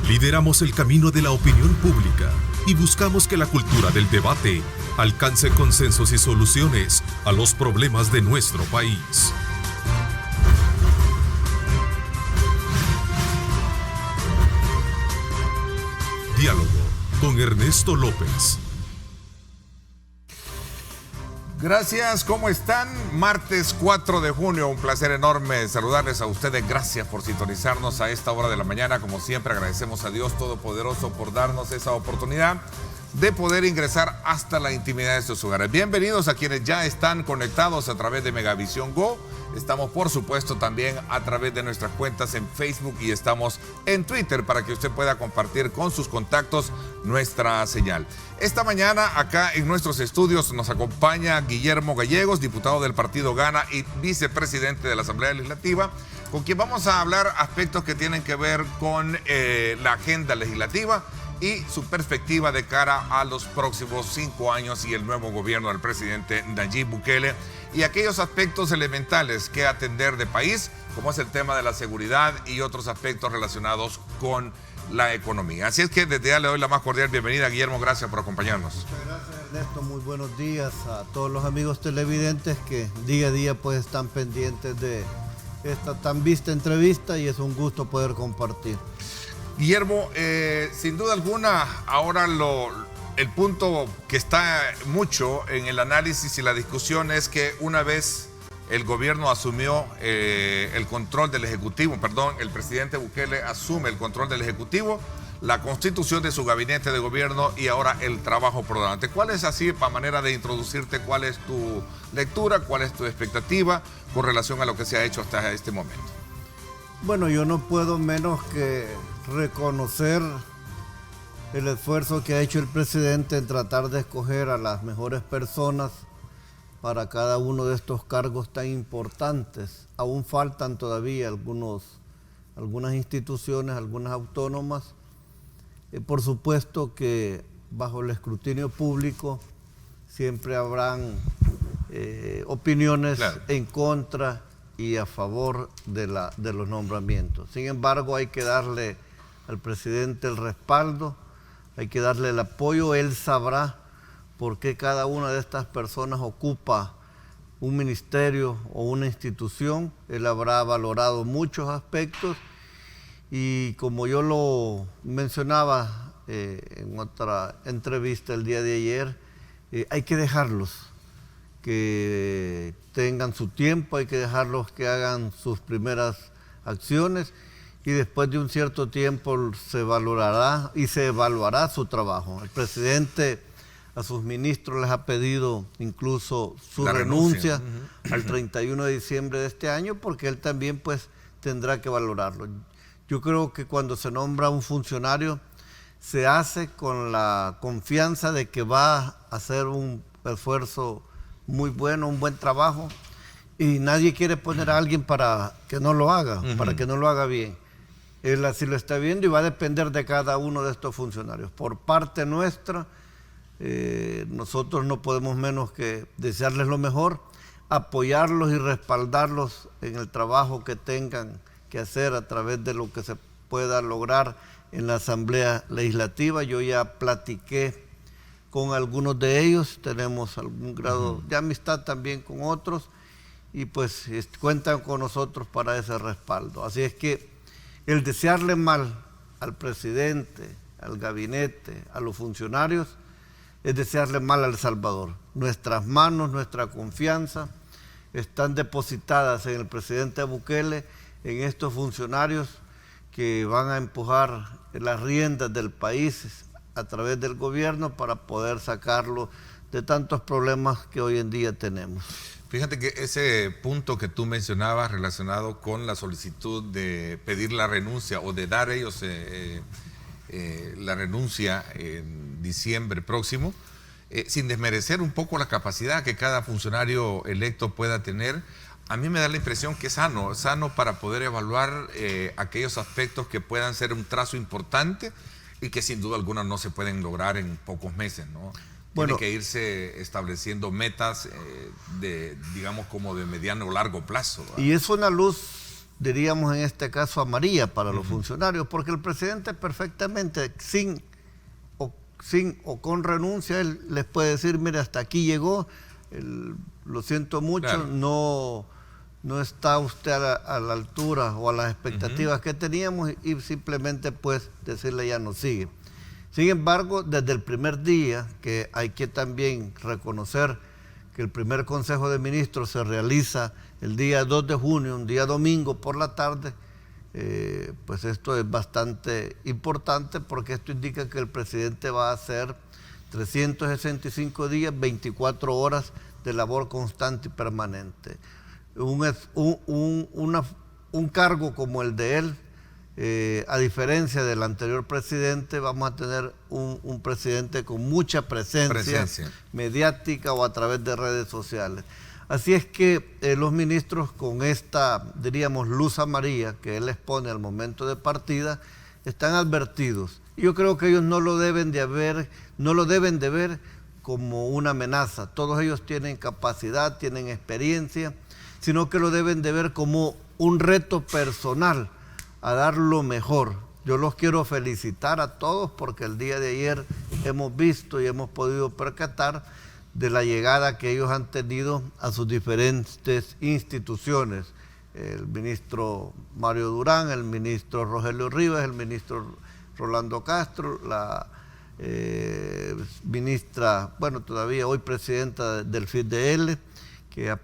Lideramos el camino de la opinión pública y buscamos que la cultura del debate alcance consensos y soluciones a los problemas de nuestro país. Diálogo con Ernesto López. Gracias, ¿cómo están? Martes 4 de junio, un placer enorme saludarles a ustedes. Gracias por sintonizarnos a esta hora de la mañana. Como siempre, agradecemos a Dios Todopoderoso por darnos esa oportunidad de poder ingresar hasta la intimidad de sus hogares. Bienvenidos a quienes ya están conectados a través de Megavisión Go. Estamos, por supuesto, también a través de nuestras cuentas en Facebook y estamos en Twitter para que usted pueda compartir con sus contactos nuestra señal. Esta mañana, acá en nuestros estudios, nos acompaña Guillermo Gallegos, diputado del Partido Gana y vicepresidente de la Asamblea Legislativa, con quien vamos a hablar aspectos que tienen que ver con la agenda legislativa y su perspectiva de cara a los próximos 5 años y el nuevo gobierno del presidente Nayib Bukele y aquellos aspectos elementales que atender de país, como es el tema de la seguridad y otros aspectos relacionados con la economía. Así es que desde ya le doy la más cordial bienvenida, Guillermo, gracias por acompañarnos. Muchas gracias, Ernesto, muy buenos días a todos los amigos televidentes que día a día pues están pendientes de esta tan vista entrevista y es un gusto poder compartir. Guillermo, sin duda alguna, ahora el punto que está mucho en el análisis y la discusión es que una vez el gobierno asumió el control del Ejecutivo, el presidente Bukele asume el control del Ejecutivo, la constitución de su gabinete de gobierno y ahora el trabajo por delante. ¿Cuál es, así, para manera de introducirte, cuál es tu lectura, cuál es tu expectativa con relación a lo que se ha hecho hasta este momento? Bueno, yo no puedo menos que reconocer el esfuerzo que ha hecho el presidente en tratar de escoger a las mejores personas para cada uno de estos cargos tan importantes. Aún faltan todavía algunas instituciones, algunas autónomas. Por supuesto que bajo el escrutinio público siempre habrán opiniones en contra y a favor de los nombramientos. Sin embargo, hay que darle al presidente el respaldo, hay que darle el apoyo. Él sabrá por qué cada una de estas personas ocupa un ministerio o una institución. Él habrá valorado muchos aspectos y como yo lo mencionaba en otra entrevista el día de ayer, hay que dejarlos que tengan su tiempo, hay que dejarlos que hagan sus primeras acciones y después de un cierto tiempo se valorará y se evaluará su trabajo. El presidente a sus ministros les ha pedido incluso su renuncia al 31 de diciembre de este año porque él también pues tendrá que valorarlo. Yo creo que cuando se nombra un funcionario se hace con la confianza de que va a hacer un esfuerzo muy bueno, un buen trabajo y nadie quiere poner a alguien para que no lo haga, para que no lo haga bien. Él así lo está viendo y va a depender de cada uno de estos funcionarios. Por parte nuestra, nosotros no podemos menos que desearles lo mejor, apoyarlos y respaldarlos en el trabajo que tengan que hacer a través de lo que se pueda lograr en la Asamblea Legislativa. Yo ya platiqué con algunos de ellos, tenemos algún grado de amistad también con otros y pues cuentan con nosotros para ese respaldo. Así es que el desearle mal al presidente, al gabinete, a los funcionarios, es desearle mal a El Salvador. Nuestras manos, nuestra confianza están depositadas en el presidente Bukele, en estos funcionarios que van a empujar las riendas del país a través del gobierno para poder sacarlo de tantos problemas que hoy en día tenemos. Fíjate que ese punto que tú mencionabas relacionado con la solicitud de pedir la renuncia o de dar ellos la renuncia en diciembre próximo, sin desmerecer un poco la capacidad que cada funcionario electo pueda tener, a mí me da la impresión que es sano para poder evaluar aquellos aspectos que puedan ser un trazo importante y que sin duda alguna no se pueden lograr en pocos meses, ¿no? Tiene que irse estableciendo metas digamos, como de mediano o largo plazo, ¿verdad? Y es una luz diríamos en este caso amarilla para los funcionarios, porque el presidente perfectamente, sin o con renuncia, él les puede decir, mire, hasta aquí llegó, lo siento mucho, claro, no está usted a la altura o a las expectativas que teníamos, y simplemente pues decirle ya no sigue. Sin embargo, desde el primer día, que hay que también reconocer que el primer Consejo de Ministros se realiza el día 2 de junio, un día domingo por la tarde, pues esto es bastante importante, porque esto indica que el presidente va a hacer 365 días, 24 horas de labor constante y permanente. Un cargo como el de él, a diferencia del anterior presidente, vamos a tener un presidente con mucha presencia mediática o a través de redes sociales. Así es que los ministros, con esta, diríamos, luz amarilla que él les pone al momento de partida, están advertidos. Yo creo que ellos no lo deben de ver como una amenaza. Todos ellos tienen capacidad, tienen experiencia, sino que lo deben de ver como un reto personal a dar lo mejor. Yo los quiero felicitar a todos, porque el día de ayer hemos visto y hemos podido percatar de la llegada que ellos han tenido a sus diferentes instituciones. El ministro Mario Durán, el ministro Rogelio Rivas, el ministro Rolando Castro, la ministra, bueno, todavía hoy presidenta del FIDL, que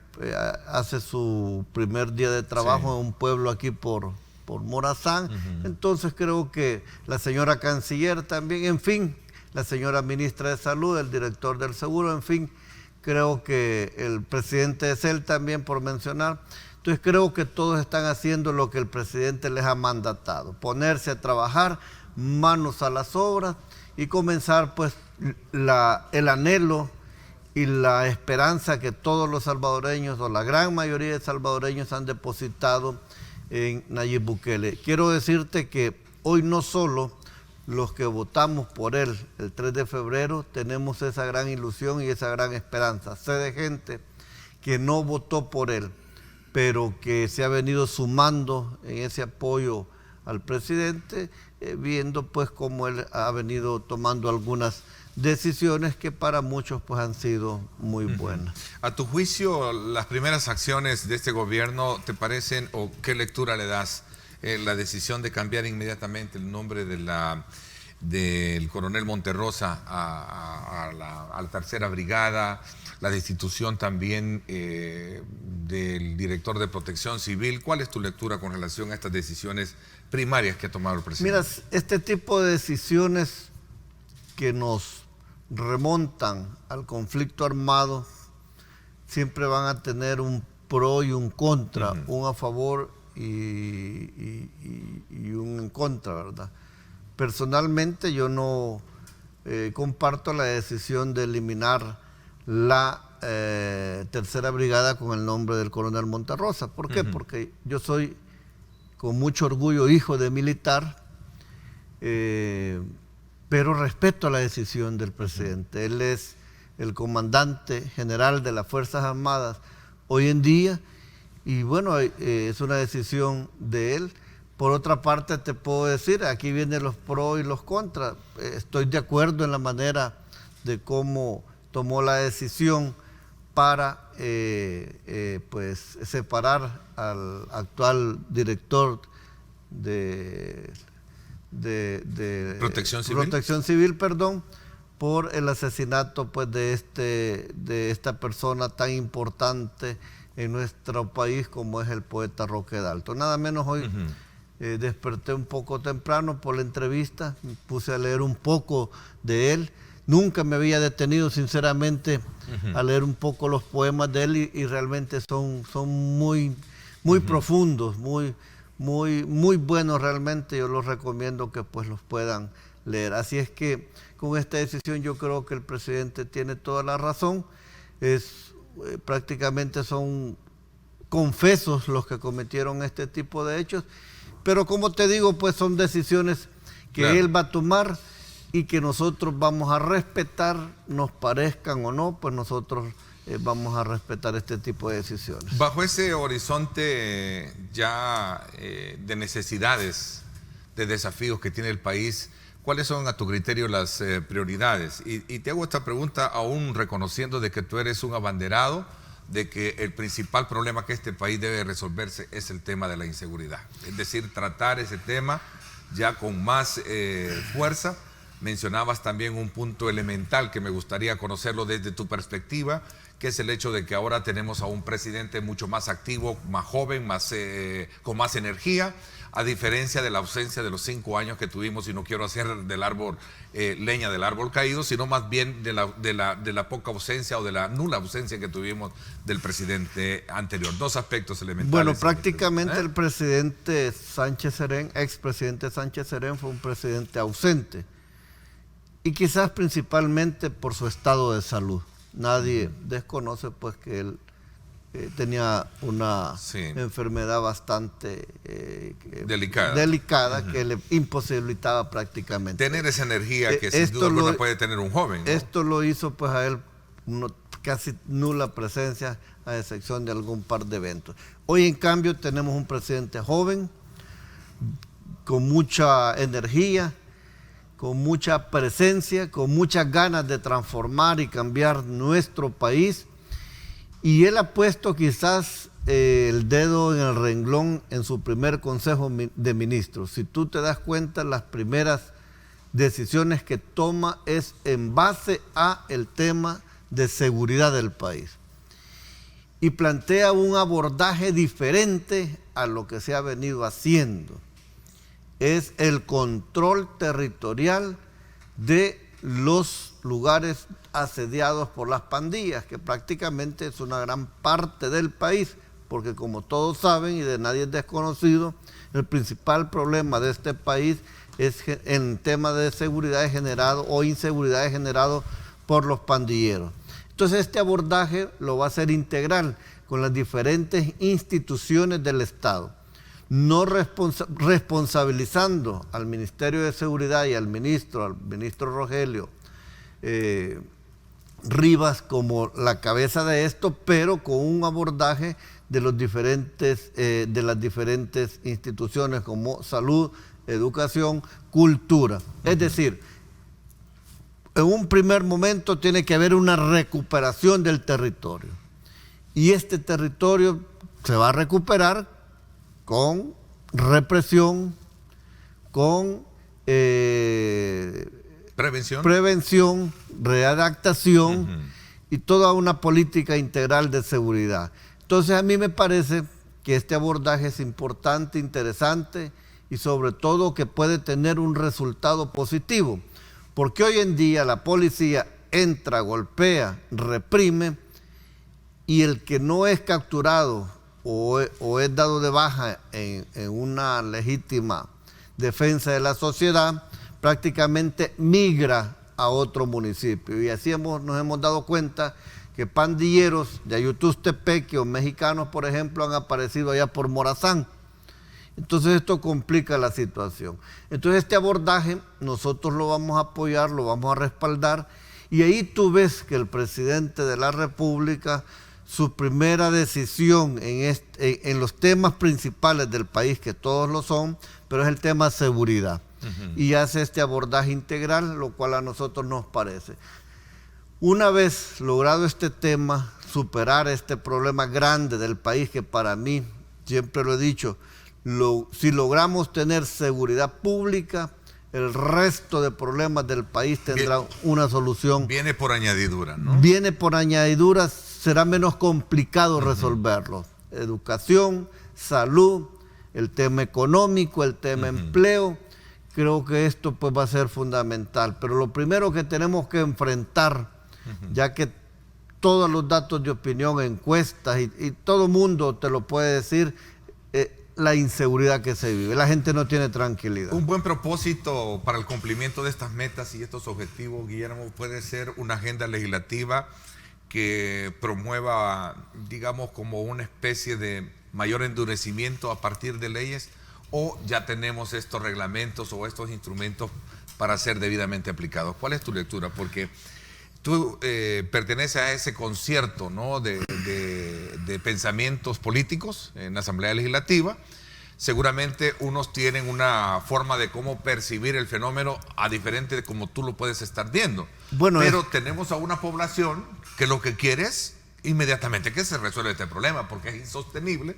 hace su primer día de trabajo en un pueblo aquí por Morazán. Entonces creo que la señora canciller también, en fin, la señora ministra de Salud, el director del Seguro, en fin, creo que el presidente de CEL también, por mencionar. Entonces creo que todos están haciendo lo que el presidente les ha mandatado, ponerse a trabajar, manos a las obras, y comenzar pues el anhelo y la esperanza que todos los salvadoreños, o la gran mayoría de salvadoreños, han depositado en Nayib Bukele. Quiero decirte que hoy no solo los que votamos por él el 3 de febrero tenemos esa gran ilusión y esa gran esperanza. Sé de gente que no votó por él, pero que se ha venido sumando en ese apoyo al presidente, viendo pues cómo él ha venido tomando algunas decisiones que para muchos pues han sido muy buenas. A tu juicio, las primeras acciones de este gobierno, ¿te parecen, o qué lectura le das? La decisión de cambiar inmediatamente el nombre del coronel Monterrosa a la tercera brigada, la destitución también del director de Protección Civil. ¿Cuál es tu lectura con relación a estas decisiones primarias que ha tomado el presidente? Mira, este tipo de decisiones que nos remontan al conflicto armado siempre van a tener un pro y un contra, un a favor y un en contra, ¿verdad? Personalmente yo no comparto la decisión de eliminar la tercera brigada con el nombre del coronel Monterrosa. ¿Por qué? Porque yo soy, con mucho orgullo, hijo de militar, pero respeto la decisión del presidente. Él es el comandante general de las Fuerzas Armadas hoy en día, y bueno, es una decisión de él. Por otra parte, te puedo decir, aquí vienen los pros y los contras. Estoy de acuerdo en la manera de cómo tomó la decisión para pues separar al actual director de Protección Civil, por el asesinato pues de esta persona tan importante en nuestro país como es el poeta Roque Dalton. Nada menos hoy desperté un poco temprano por la entrevista, me puse a leer un poco de él. Nunca me había detenido sinceramente a leer un poco los poemas de él, y realmente son muy profundos, muy buenos realmente. Yo los recomiendo que pues los puedan leer. Así es que con esta decisión yo creo que el presidente tiene toda la razón. Prácticamente son confesos los que cometieron este tipo de hechos, pero como te digo, pues son decisiones que él va a tomar y que nosotros vamos a respetar, nos parezcan o no, pues nosotros vamos a respetar este tipo de decisiones. Bajo ese horizonte ya de necesidades, de desafíos que tiene el país, ¿cuáles son a tu criterio las prioridades? Y te hago esta pregunta aún reconociendo de que tú eres un abanderado de que el principal problema que este país debe resolverse es el tema de la inseguridad. Es decir, tratar ese tema ya con más fuerza. Mencionabas también un punto elemental que me gustaría conocerlo desde tu perspectiva, que es el hecho de que ahora tenemos a un presidente mucho más activo, más joven, con más energía, a diferencia de la ausencia de los 5 años que tuvimos, y no quiero hacer del árbol leña del árbol caído, sino más bien de la poca ausencia o de la nula ausencia que tuvimos del presidente anterior. 2 aspectos elementales. Bueno, prácticamente el presidente Sánchez Serén, expresidente Sánchez Serén, fue un presidente ausente, y quizás principalmente por su estado de salud. Nadie desconoce pues que él tenía una enfermedad bastante delicada que le imposibilitaba prácticamente tener esa energía que sin duda alguna puede tener un joven, ¿no? Esto lo hizo pues a él casi nula presencia, a excepción de algún par de eventos. Hoy en cambio tenemos un presidente joven, con mucha energía, con mucha presencia, con muchas ganas de transformar y cambiar nuestro país, y él ha puesto quizás el dedo en el renglón en su primer consejo de ministros. Si tú te das cuenta, las primeras decisiones que toma es en base a el tema de seguridad del país, y plantea un abordaje diferente a lo que se ha venido haciendo. Es el control territorial de los lugares asediados por las pandillas, que prácticamente es una gran parte del país, porque como todos saben y de nadie es desconocido, el principal problema de este país es en tema de seguridad generado o inseguridad generado por los pandilleros. Entonces este abordaje lo va a hacer integral con las diferentes instituciones del Estado, no responsabilizando al Ministerio de Seguridad y al ministro Rogelio Rivas como la cabeza de esto, pero con un abordaje de las diferentes instituciones como salud, educación, cultura. Es decir, en un primer momento tiene que haber una recuperación del territorio, y este territorio se va a recuperar con represión, con prevención, readaptación y toda una política integral de seguridad. Entonces a mí me parece que este abordaje es importante, interesante, y sobre todo que puede tener un resultado positivo, porque hoy en día la policía entra, golpea, reprime, y el que no es capturado o es dado de baja en una legítima defensa de la sociedad, prácticamente migra a otro municipio. Y así nos hemos dado cuenta que pandilleros de Ayutustepeque o mexicanos, por ejemplo, han aparecido allá por Morazán. Entonces esto complica la situación. Entonces este abordaje nosotros lo vamos a apoyar, lo vamos a respaldar, y ahí tú ves que el presidente de la República, su primera decisión en los temas principales del país, que todos lo son, pero es el tema seguridad. Y hace este abordaje integral, lo cual a nosotros nos parece. Una vez logrado este tema, superar este problema grande del país, que para mí, siempre lo he dicho, si logramos tener seguridad pública, el resto de problemas del país tendrá una solución. Viene por añadidura, ¿no? Viene por añadidura, será menos complicado resolverlo. Educación, salud, el tema económico, el tema empleo, creo que esto pues va a ser fundamental. Pero lo primero que tenemos que enfrentar, ya que todos los datos de opinión, encuestas y todo mundo te lo puede decir, la inseguridad que se vive. La gente no tiene tranquilidad. Un buen propósito para el cumplimiento de estas metas y estos objetivos, Guillermo, puede ser una agenda legislativa que promueva, digamos, como una especie de mayor endurecimiento a partir de leyes, o ya tenemos estos reglamentos o estos instrumentos para ser debidamente aplicados. ¿Cuál es tu lectura? Porque tú perteneces a ese concierto, ¿no?, de pensamientos políticos en la Asamblea Legislativa. Seguramente unos tienen una forma de cómo percibir el fenómeno a diferente de como tú lo puedes estar viendo. Bueno, pero tenemos a una población que lo que quiere es inmediatamente que se resuelva este problema, porque es insostenible.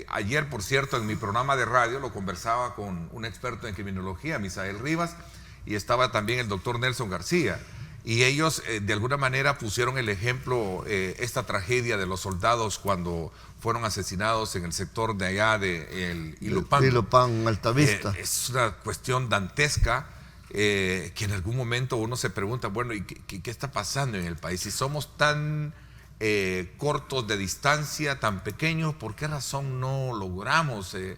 Ayer, por cierto, en mi programa de radio lo conversaba con un experto en criminología, Misael Rivas, y estaba también el doctor Nelson García. Y ellos de alguna manera pusieron el ejemplo, esta tragedia de los soldados cuando fueron asesinados en el sector de allá de Ilopán. Ilopán, Altavista. Es una cuestión dantesca que en algún momento uno se pregunta, bueno, ¿y qué está pasando en el país? Si somos tan cortos de distancia, tan pequeños, ¿por qué razón no logramos de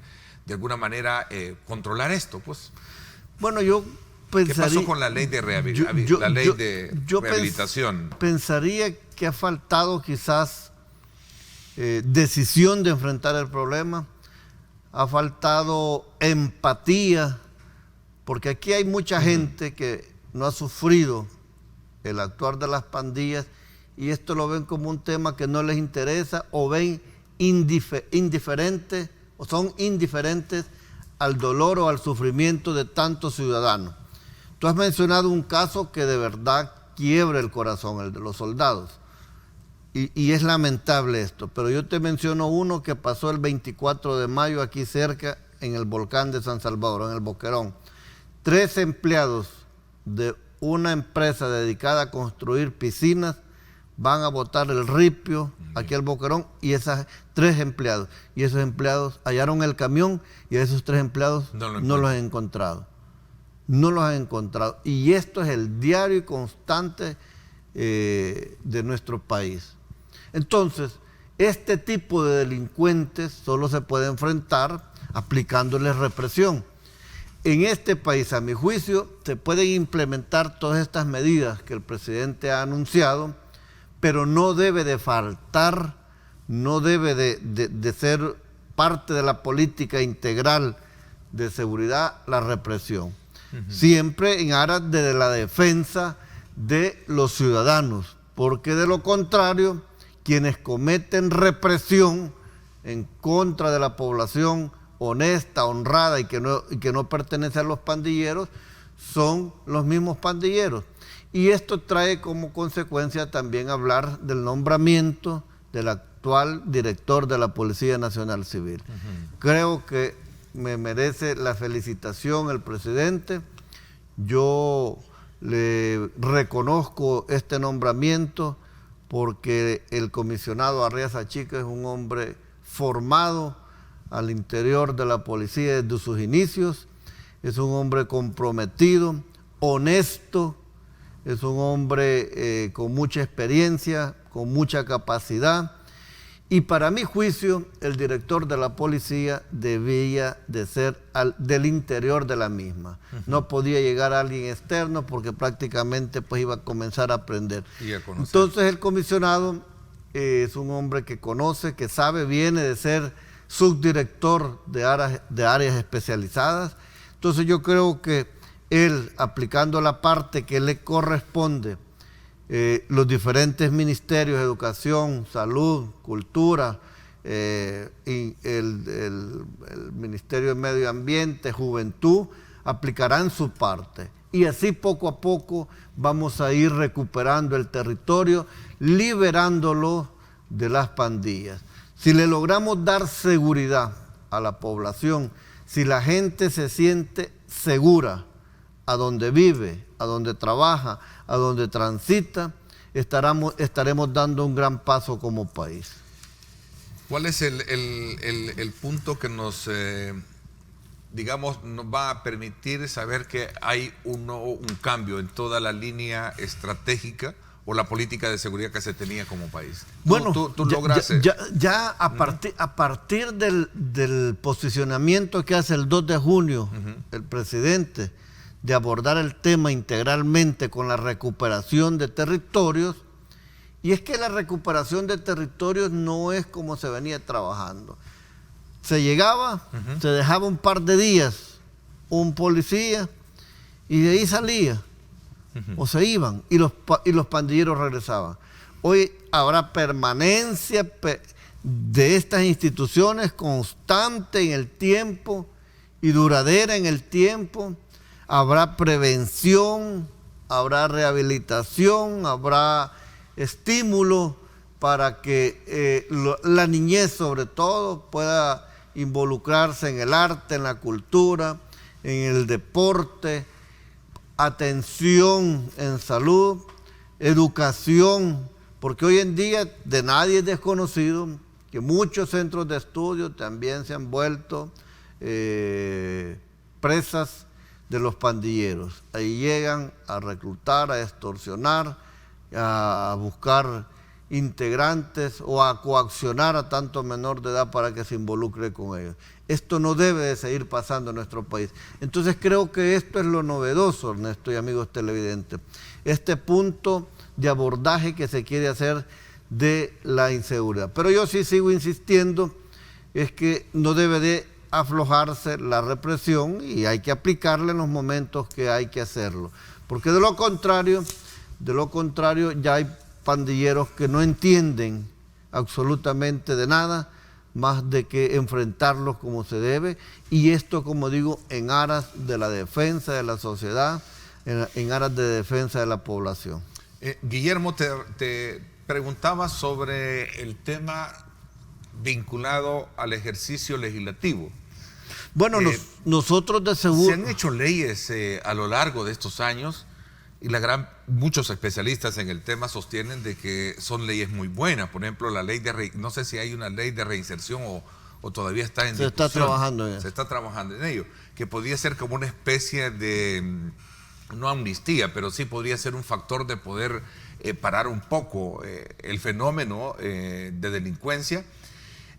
alguna manera controlar esto? Pues, bueno, yo pensaría, ¿qué pasó con la ley de rehabilitación? Pensaría que ha faltado quizás decisión de enfrentar el problema, ha faltado empatía, porque aquí hay mucha gente que no ha sufrido el actuar de las pandillas y esto lo ven como un tema que no les interesa o ven indiferentes o son indiferentes al dolor o al sufrimiento de tantos ciudadanos. Tú has mencionado un caso que de verdad quiebra el corazón, el de los soldados. Y es lamentable esto, pero yo te menciono uno que pasó el 24 de mayo aquí cerca en el volcán de San Salvador, en el Boquerón. 3 empleados de una empresa dedicada a construir piscinas van a botar el ripio aquí al Boquerón y esos 3 empleados. Y esos empleados hallaron el camión y a esos 3 empleados no los han encontrado. No los han encontrado. Y esto es el diario y constante de nuestro país. Entonces, este tipo de delincuentes solo se puede enfrentar aplicándoles represión. En este país, a mi juicio, se pueden implementar todas estas medidas que el presidente ha anunciado, pero no debe de faltar, no debe de ser parte de la política integral de seguridad la represión. Siempre en aras de la defensa de los ciudadanos, porque de lo contrario, quienes cometen represión en contra de la población honesta, honrada y que no pertenece a los pandilleros, son los mismos pandilleros. Y esto trae como consecuencia también hablar del nombramiento del actual director de la Policía Nacional Civil. Creo que me merece la felicitación el presidente. Yo le reconozco este nombramiento porque el comisionado Arriaza Chica es un hombre formado al interior de la policía desde sus inicios, es un hombre comprometido, honesto, es un hombre con mucha experiencia, con mucha capacidad. Y para mi juicio, el director de la policía debía de ser del interior de la misma. No podía llegar a alguien externo porque prácticamente pues iba a comenzar a aprender. Entonces el comisionado es un hombre que conoce, que sabe, viene de ser subdirector de áreas especializadas. Entonces yo creo que él, aplicando la parte que le corresponde, los diferentes ministerios, educación, salud, cultura, y el Ministerio de Medio Ambiente, Juventud, aplicarán su parte. Y así poco a poco vamos a ir recuperando el territorio, liberándolo de las pandillas. Si le logramos dar seguridad a la población, si la gente se siente segura a donde vive, a donde trabaja, a donde transita, estaremos dando un gran paso como país. ¿Cuál es el punto que nos va a permitir saber que hay un cambio en toda la línea estratégica o la política de seguridad que se tenía como país? Bueno, tú lograste. Ya a partir del posicionamiento que hace el 2 de junio el presidente, de abordar el tema integralmente con la recuperación de territorios, y es que la recuperación de territorios no es como se venía trabajando. Se llegaba, se dejaba un par de días un policía y de ahí salía. o se iban y los pandilleros regresaban. Hoy habrá permanencia de estas instituciones constante en el tiempo y duradera en el tiempo. Habrá prevención, habrá rehabilitación, habrá estímulo para que la niñez sobre todo pueda involucrarse en el arte, en la cultura, en el deporte, atención en salud, educación, porque hoy en día de nadie es desconocido que muchos centros de estudio también se han vuelto presas de los pandilleros. Ahí llegan a reclutar, a extorsionar, a buscar integrantes o a coaccionar a tanto menor de edad para que se involucre con ellos. Esto no debe de seguir pasando en nuestro país. Entonces creo que esto es lo novedoso, Ernesto y amigos televidentes. Este punto de abordaje que se quiere hacer de la inseguridad. Pero yo sí sigo insistiendo, es que no debe de aflojarse la represión y hay que aplicarla en los momentos que hay que hacerlo. Porque de lo contrario ya hay pandilleros que no entienden absolutamente de nada más de que enfrentarlos como se debe, y esto, como digo, en aras de la defensa de la sociedad, en aras de defensa de la población. Guillermo, te preguntaba sobre el tema vinculado al ejercicio legislativo. Bueno, nosotros de seguro... Se han hecho leyes a lo largo de estos años y muchos especialistas en el tema sostienen de que son leyes muy buenas. Por ejemplo, la ley no sé si hay una ley de reinserción o todavía está en discusión. Se está trabajando en eso. Se está trabajando en ello, que podría ser como una especie de, no amnistía, pero sí podría ser un factor de poder parar un poco el fenómeno de delincuencia.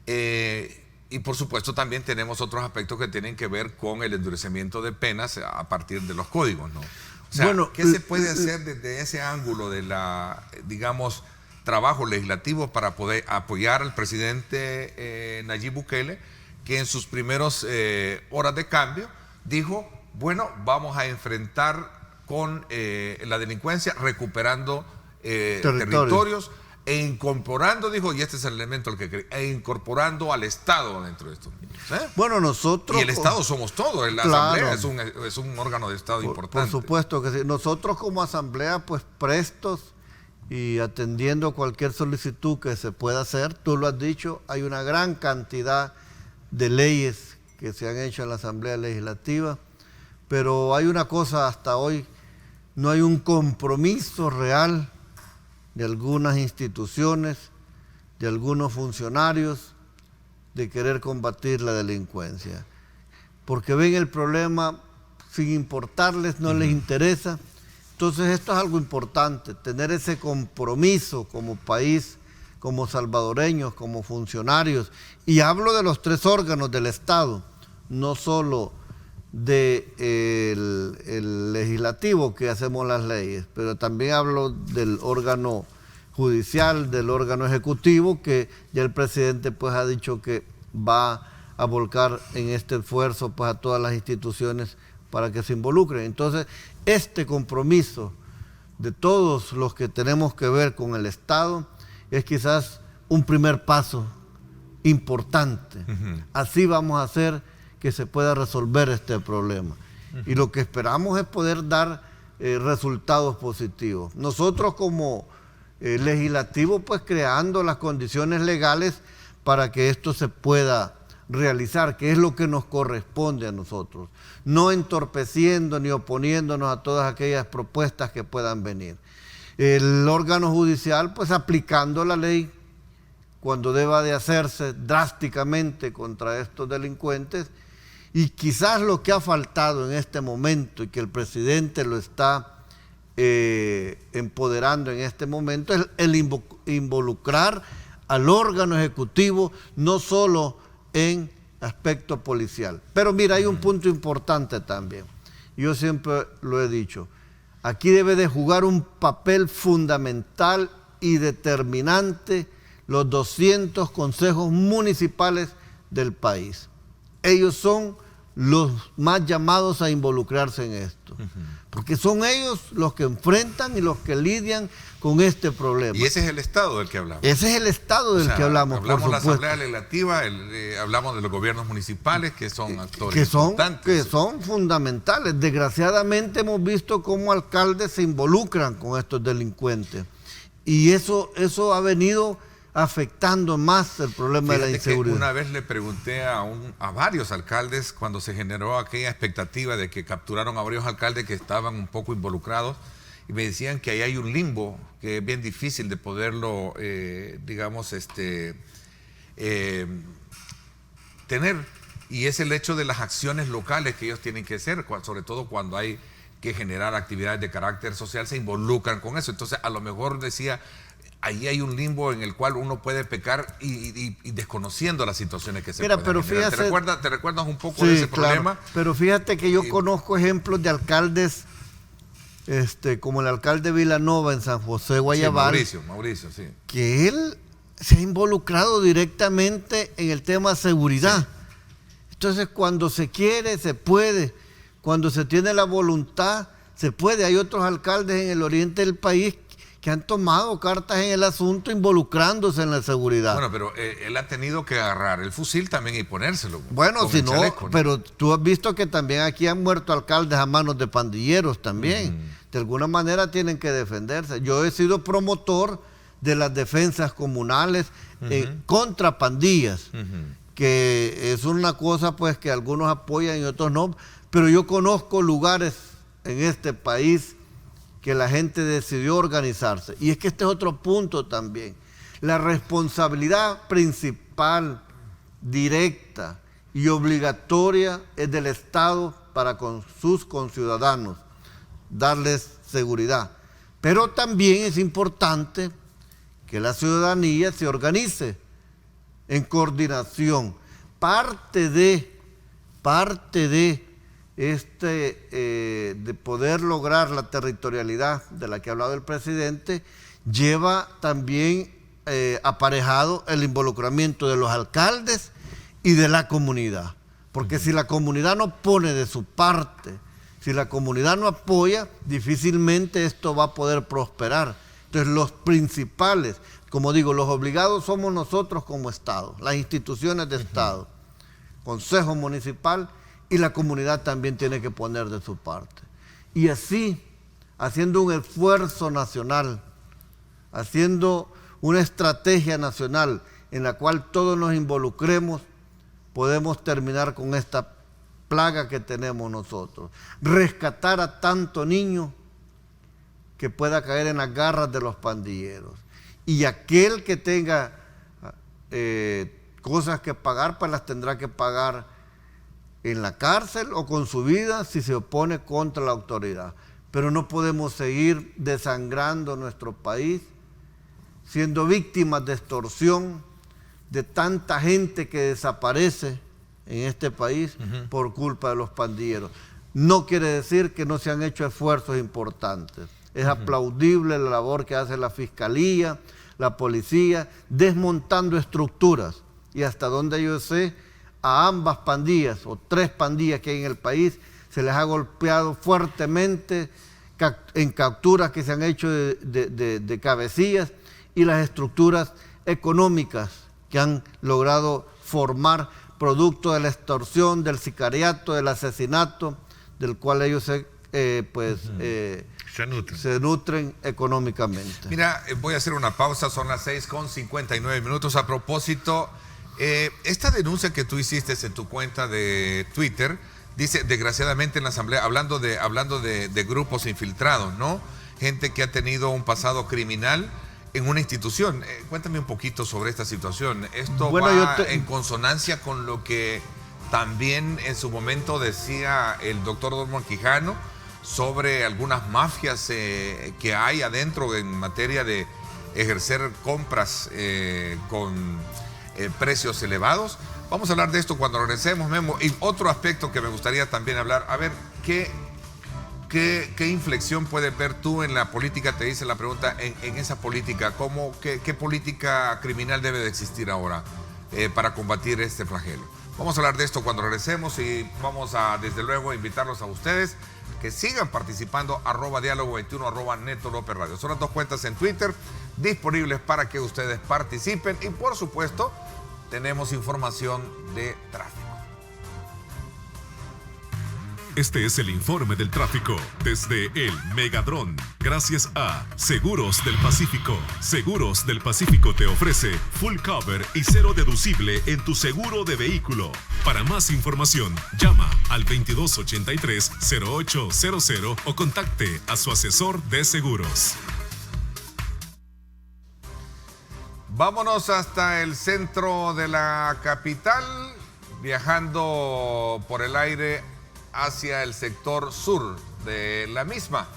Y por supuesto también tenemos otros aspectos que tienen que ver con el endurecimiento de penas a partir de los códigos, ¿no? O sea, bueno, ¿qué se puede hacer desde ese ángulo de digamos, trabajo legislativo para poder apoyar al presidente Nayib Bukele, que en sus primeros horas de cambio dijo, bueno, vamos a enfrentar con la delincuencia recuperando territorios e incorporando, dijo, y este es el elemento al que cree, e incorporando al Estado dentro de estos niños. Bueno, nosotros... Y el Estado somos todos, la Asamblea es un órgano de Estado importante. Por supuesto que sí. Nosotros como Asamblea, pues prestos y atendiendo cualquier solicitud que se pueda hacer, tú lo has dicho, hay una gran cantidad de leyes que se han hecho en la Asamblea Legislativa, pero hay una cosa hasta hoy, no hay un compromiso real de algunas instituciones, de algunos funcionarios, de querer combatir la delincuencia. Porque ven el problema sin importarles, no les interesa. Entonces esto es algo importante, tener ese compromiso como país, como salvadoreños, como funcionarios. Y hablo de los tres órganos del Estado, no solo del legislativo que hacemos las leyes, pero también hablo del órgano judicial, del órgano ejecutivo, que ya el presidente pues ha dicho que va a volcar en este esfuerzo pues a todas las instituciones para que se involucren. Entonces, este compromiso de todos los que tenemos que ver con el Estado es quizás un primer paso importante. Así vamos a hacer que se pueda resolver este problema. Y lo que esperamos es poder dar resultados positivos. Nosotros como legislativo, pues creando las condiciones legales para que esto se pueda realizar, que es lo que nos corresponde a nosotros, no entorpeciendo ni oponiéndonos a todas aquellas propuestas que puedan venir. El órgano judicial, pues aplicando la ley cuando deba de hacerse drásticamente contra estos delincuentes. Y quizás lo que ha faltado en este momento y que el presidente lo está empoderando en este momento es el involucrar al órgano ejecutivo no solo en aspecto policial. Pero mira, hay un punto importante también. Yo siempre lo he dicho. Aquí debe de jugar un papel fundamental y determinante los 200 consejos municipales del país. Ellos son los más llamados a involucrarse en esto. Porque son ellos los que enfrentan y los que lidian con este problema. Y ese es el Estado del que hablamos. Ese es el Estado del que hablamos, hablamos por de la supuesto. Asamblea Legislativa, hablamos de los gobiernos municipales, que son actores que importantes. son fundamentales. Desgraciadamente hemos visto cómo alcaldes se involucran con estos delincuentes. Y eso ha venido afectando más el problema de la inseguridad. Una vez le pregunté a varios alcaldes cuando se generó aquella expectativa de que capturaron a varios alcaldes que estaban un poco involucrados y me decían que ahí hay un limbo que es bien difícil de poderlo, tener, y es el hecho de las acciones locales que ellos tienen que hacer, sobre todo cuando hay que generar actividades de carácter social, se involucran con eso. Entonces, a lo mejor decía, ahí hay un limbo en el cual uno puede pecar y desconociendo las situaciones que se pueden pero generar. fíjate, ¿Te recuerdas un poco de ese problema? Pero fíjate que yo conozco ejemplos de alcaldes, como el alcalde Vilanova en San José, Guayabal. Sí, Mauricio, sí. Que él se ha involucrado directamente en el tema seguridad. Sí. Entonces, cuando se quiere, se puede. Cuando se tiene la voluntad, se puede. Hay otros alcaldes en el oriente del país que han tomado cartas en el asunto involucrándose en la seguridad. Bueno, pero él ha tenido que agarrar el fusil también y ponérselo. Bueno, si no, pero tú has visto que también aquí han muerto alcaldes a manos de pandilleros también. De alguna manera tienen que defenderse. Yo he sido promotor de las defensas comunales contra pandillas, que es una cosa pues que algunos apoyan y otros no, pero yo conozco lugares en este país que la gente decidió organizarse. Y es que este es otro punto también. La responsabilidad principal, directa y obligatoria es del Estado para con sus conciudadanos, darles seguridad. Pero también es importante que la ciudadanía se organice en coordinación. Parte de poder lograr la territorialidad de la que ha hablado el presidente, lleva también aparejado el involucramiento de los alcaldes y de la comunidad. Porque si la comunidad no pone de su parte, si la comunidad no apoya, difícilmente esto va a poder prosperar. Entonces los principales, como digo, los obligados somos nosotros como Estado, las instituciones de Estado, Consejo Municipal, y la comunidad también tiene que poner de su parte. Y así, haciendo un esfuerzo nacional, haciendo una estrategia nacional en la cual todos nos involucremos, podemos terminar con esta plaga que tenemos nosotros. Rescatar a tanto niño que pueda caer en las garras de los pandilleros. Y aquel que tenga cosas que pagar, pues las tendrá que pagar en la cárcel o con su vida si se opone contra la autoridad. Pero no podemos seguir desangrando nuestro país, siendo víctimas de extorsión, de tanta gente que desaparece en este país por culpa de los pandilleros. No quiere decir que no se han hecho esfuerzos importantes. Es aplaudible la labor que hace la Fiscalía, la Policía, desmontando estructuras. Y hasta donde yo sé, a ambas pandillas o 3 pandillas que hay en el país se les ha golpeado fuertemente en capturas que se han hecho de cabecillas y las estructuras económicas que han logrado formar producto de la extorsión, del sicariato, del asesinato, del cual ellos se nutren económicamente. Mira, voy a hacer una pausa, son las 6:59. A propósito, esta denuncia que tú hiciste en tu cuenta de Twitter, dice, desgraciadamente en la Asamblea, hablando de grupos infiltrados, ¿no? Gente que ha tenido un pasado criminal en una institución. Cuéntame un poquito sobre esta situación. ¿Esto va en consonancia con lo que también en su momento decía el doctor Dorman Quijano sobre algunas mafias que hay adentro en materia de ejercer compras con precios elevados? Vamos a hablar de esto cuando regresemos, Memo. Y otro aspecto que me gustaría también hablar, a ver, ¿qué inflexión puedes ver tú en la política? Te hice la pregunta, en esa política, ¿qué política criminal debe de existir ahora para combatir este flagelo? Vamos a hablar de esto cuando regresemos y vamos a, desde luego, invitarlos a ustedes que sigan participando, @diálogo21, @Neto López Radio. Son las dos cuentas en Twitter disponibles para que ustedes participen y, por supuesto, tenemos información de tráfico. Este es el informe del tráfico desde el Megadrón. Gracias a Seguros del Pacífico. Seguros del Pacífico te ofrece full cover y cero deducible en tu seguro de vehículo. Para más información, llama al 2283-0800 o contacte a su asesor de seguros. Vámonos hasta el centro de la capital, viajando por el aire hacia el sector sur de la misma.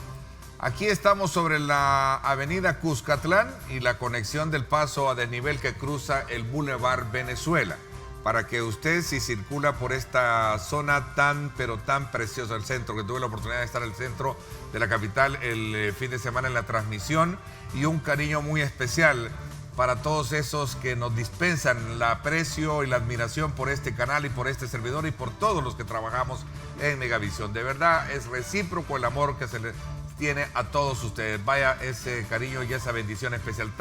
Aquí estamos sobre la avenida Cuscatlán y la conexión del paso a desnivel que cruza el Boulevard Venezuela. Para que usted, si circula por esta zona pero tan preciosa del centro, que tuve la oportunidad de estar en el centro de la capital el fin de semana en la transmisión, y un cariño muy especial para todos esos que nos dispensan el aprecio y la admiración por este canal y por este servidor y por todos los que trabajamos en Megavisión. De verdad, es recíproco el amor que se les tiene a todos ustedes. Vaya ese cariño y esa bendición especial.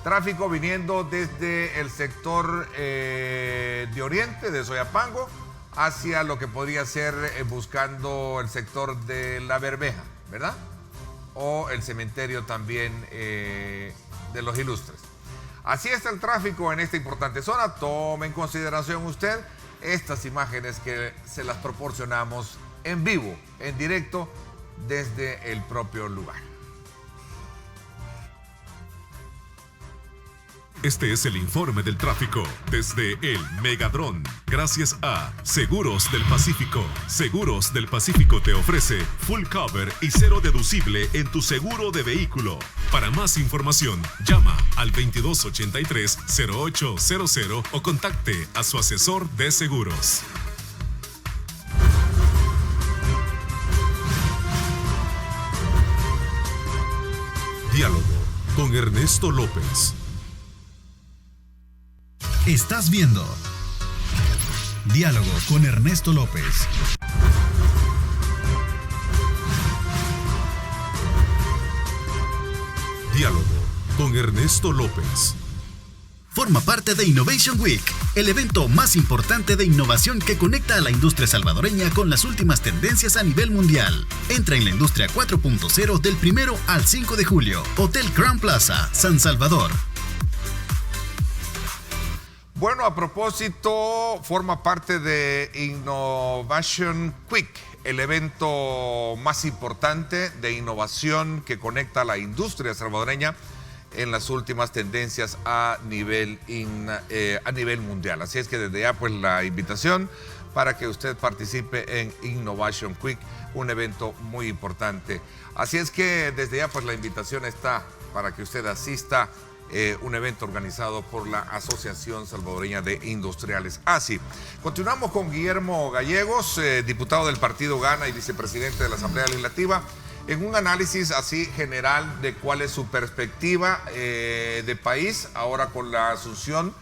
Tráfico viniendo desde el sector de Oriente, de Soyapango, hacia lo que podría ser buscando el sector de La Bermeja, ¿verdad? O el cementerio también de Los Ilustres. Así está el tráfico en esta importante zona. Tome en consideración usted estas imágenes que se las proporcionamos en vivo, en directo, desde el propio lugar. Este es el informe del tráfico desde el Megadrón. Gracias a Seguros del Pacífico. Seguros del Pacífico te ofrece full cover y cero deducible en tu seguro de vehículo. Para más información, llama al 2283-0800 o contacte a su asesor de seguros. Diálogo con Ernesto López. Estás viendo Diálogo con Ernesto López. Diálogo con Ernesto López. Forma parte de Innovation Week, el evento más importante de innovación que conecta a la industria salvadoreña con las últimas tendencias a nivel mundial. Entra en la industria 4.0 del 1 al 5 de julio. Hotel Grand Plaza, San Salvador. Bueno, a propósito, forma parte de Innovation Week, el evento más importante de innovación que conecta a la industria salvadoreña en las últimas tendencias a nivel mundial. Así es que desde ya pues la invitación para que usted participe en Innovation Week, un evento muy importante. Así es que desde ya pues la invitación está para que usted asista. Un evento organizado por la Asociación Salvadoreña de Industriales, ASI. Continuamos con Guillermo Gallegos, diputado del Partido Gana y vicepresidente de la Asamblea Legislativa, en un análisis así general de cuál es su perspectiva de país, ahora con la asunción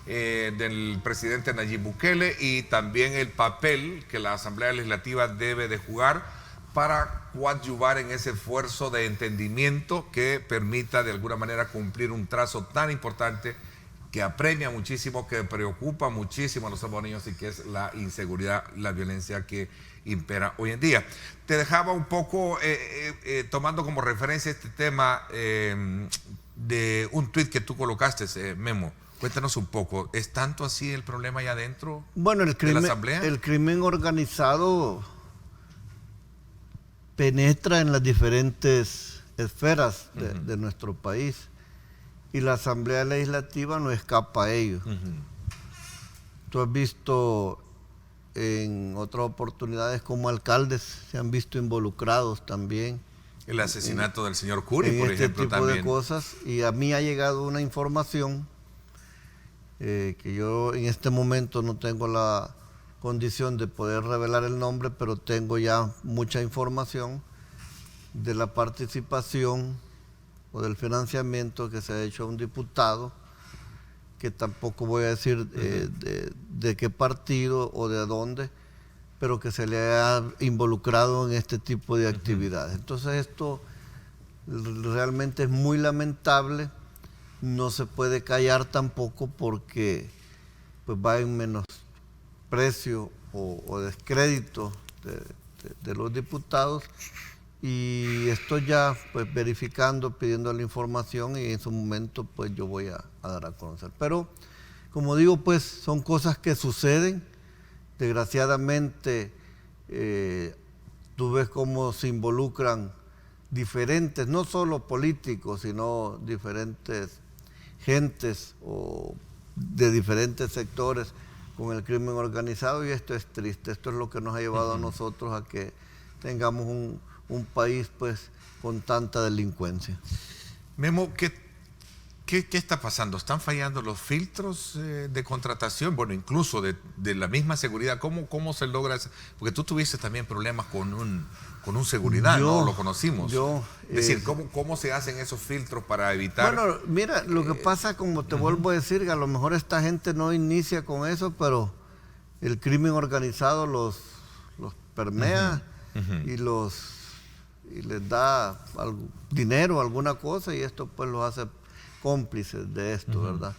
del presidente Nayib Bukele, y también el papel que la Asamblea Legislativa debe de jugar para coadyuvar en ese esfuerzo de entendimiento que permita de alguna manera cumplir un trazo tan importante que apremia muchísimo, que preocupa muchísimo a los salvadoreños, y que es la inseguridad, la violencia que impera hoy en día. Te dejaba un poco tomando como referencia este tema de un tuit que tú colocaste, Memo. Cuéntanos un poco, ¿es tanto así el problema allá adentro de la Asamblea? El crimen organizado penetra en las diferentes esferas de nuestro país, y la Asamblea Legislativa no escapa a ello. Tú has visto en otras oportunidades como alcaldes se han visto involucrados también. El asesinato del señor Curi, por ejemplo, tipo también. De cosas, y a mí ha llegado una información que yo en este momento no tengo la condición de poder revelar el nombre, pero tengo ya mucha información de la participación o del financiamiento que se ha hecho a un diputado, que tampoco voy a decir de qué partido o de dónde, pero que se le ha involucrado en este tipo de actividades. Entonces esto realmente es muy lamentable, no se puede callar tampoco porque pues va en menosprecio o descrédito de los diputados, y estoy ya pues verificando, pidiendo la información, y en su momento pues yo voy a dar a conocer. Pero como digo, pues son cosas que suceden. Desgraciadamente tú ves cómo se involucran diferentes, no solo políticos, sino diferentes gentes o de diferentes sectores con el crimen organizado, y esto es triste. Esto es lo que nos ha llevado a nosotros a que tengamos un país pues con tanta delincuencia. Memo, ¿qué está pasando? ¿Están fallando los filtros de contratación? Bueno, incluso de la misma seguridad. ¿Cómo se logra eso? Porque tú tuviste también problemas con un seguridad, ¿no? Lo conocimos. Es decir, ¿cómo se hacen esos filtros para evitar? Bueno, mira, lo que pasa, como te vuelvo a decir, que a lo mejor esta gente no inicia con eso, pero el crimen organizado los permea y les da dinero, alguna cosa, y esto pues los hace cómplices de esto, ¿verdad?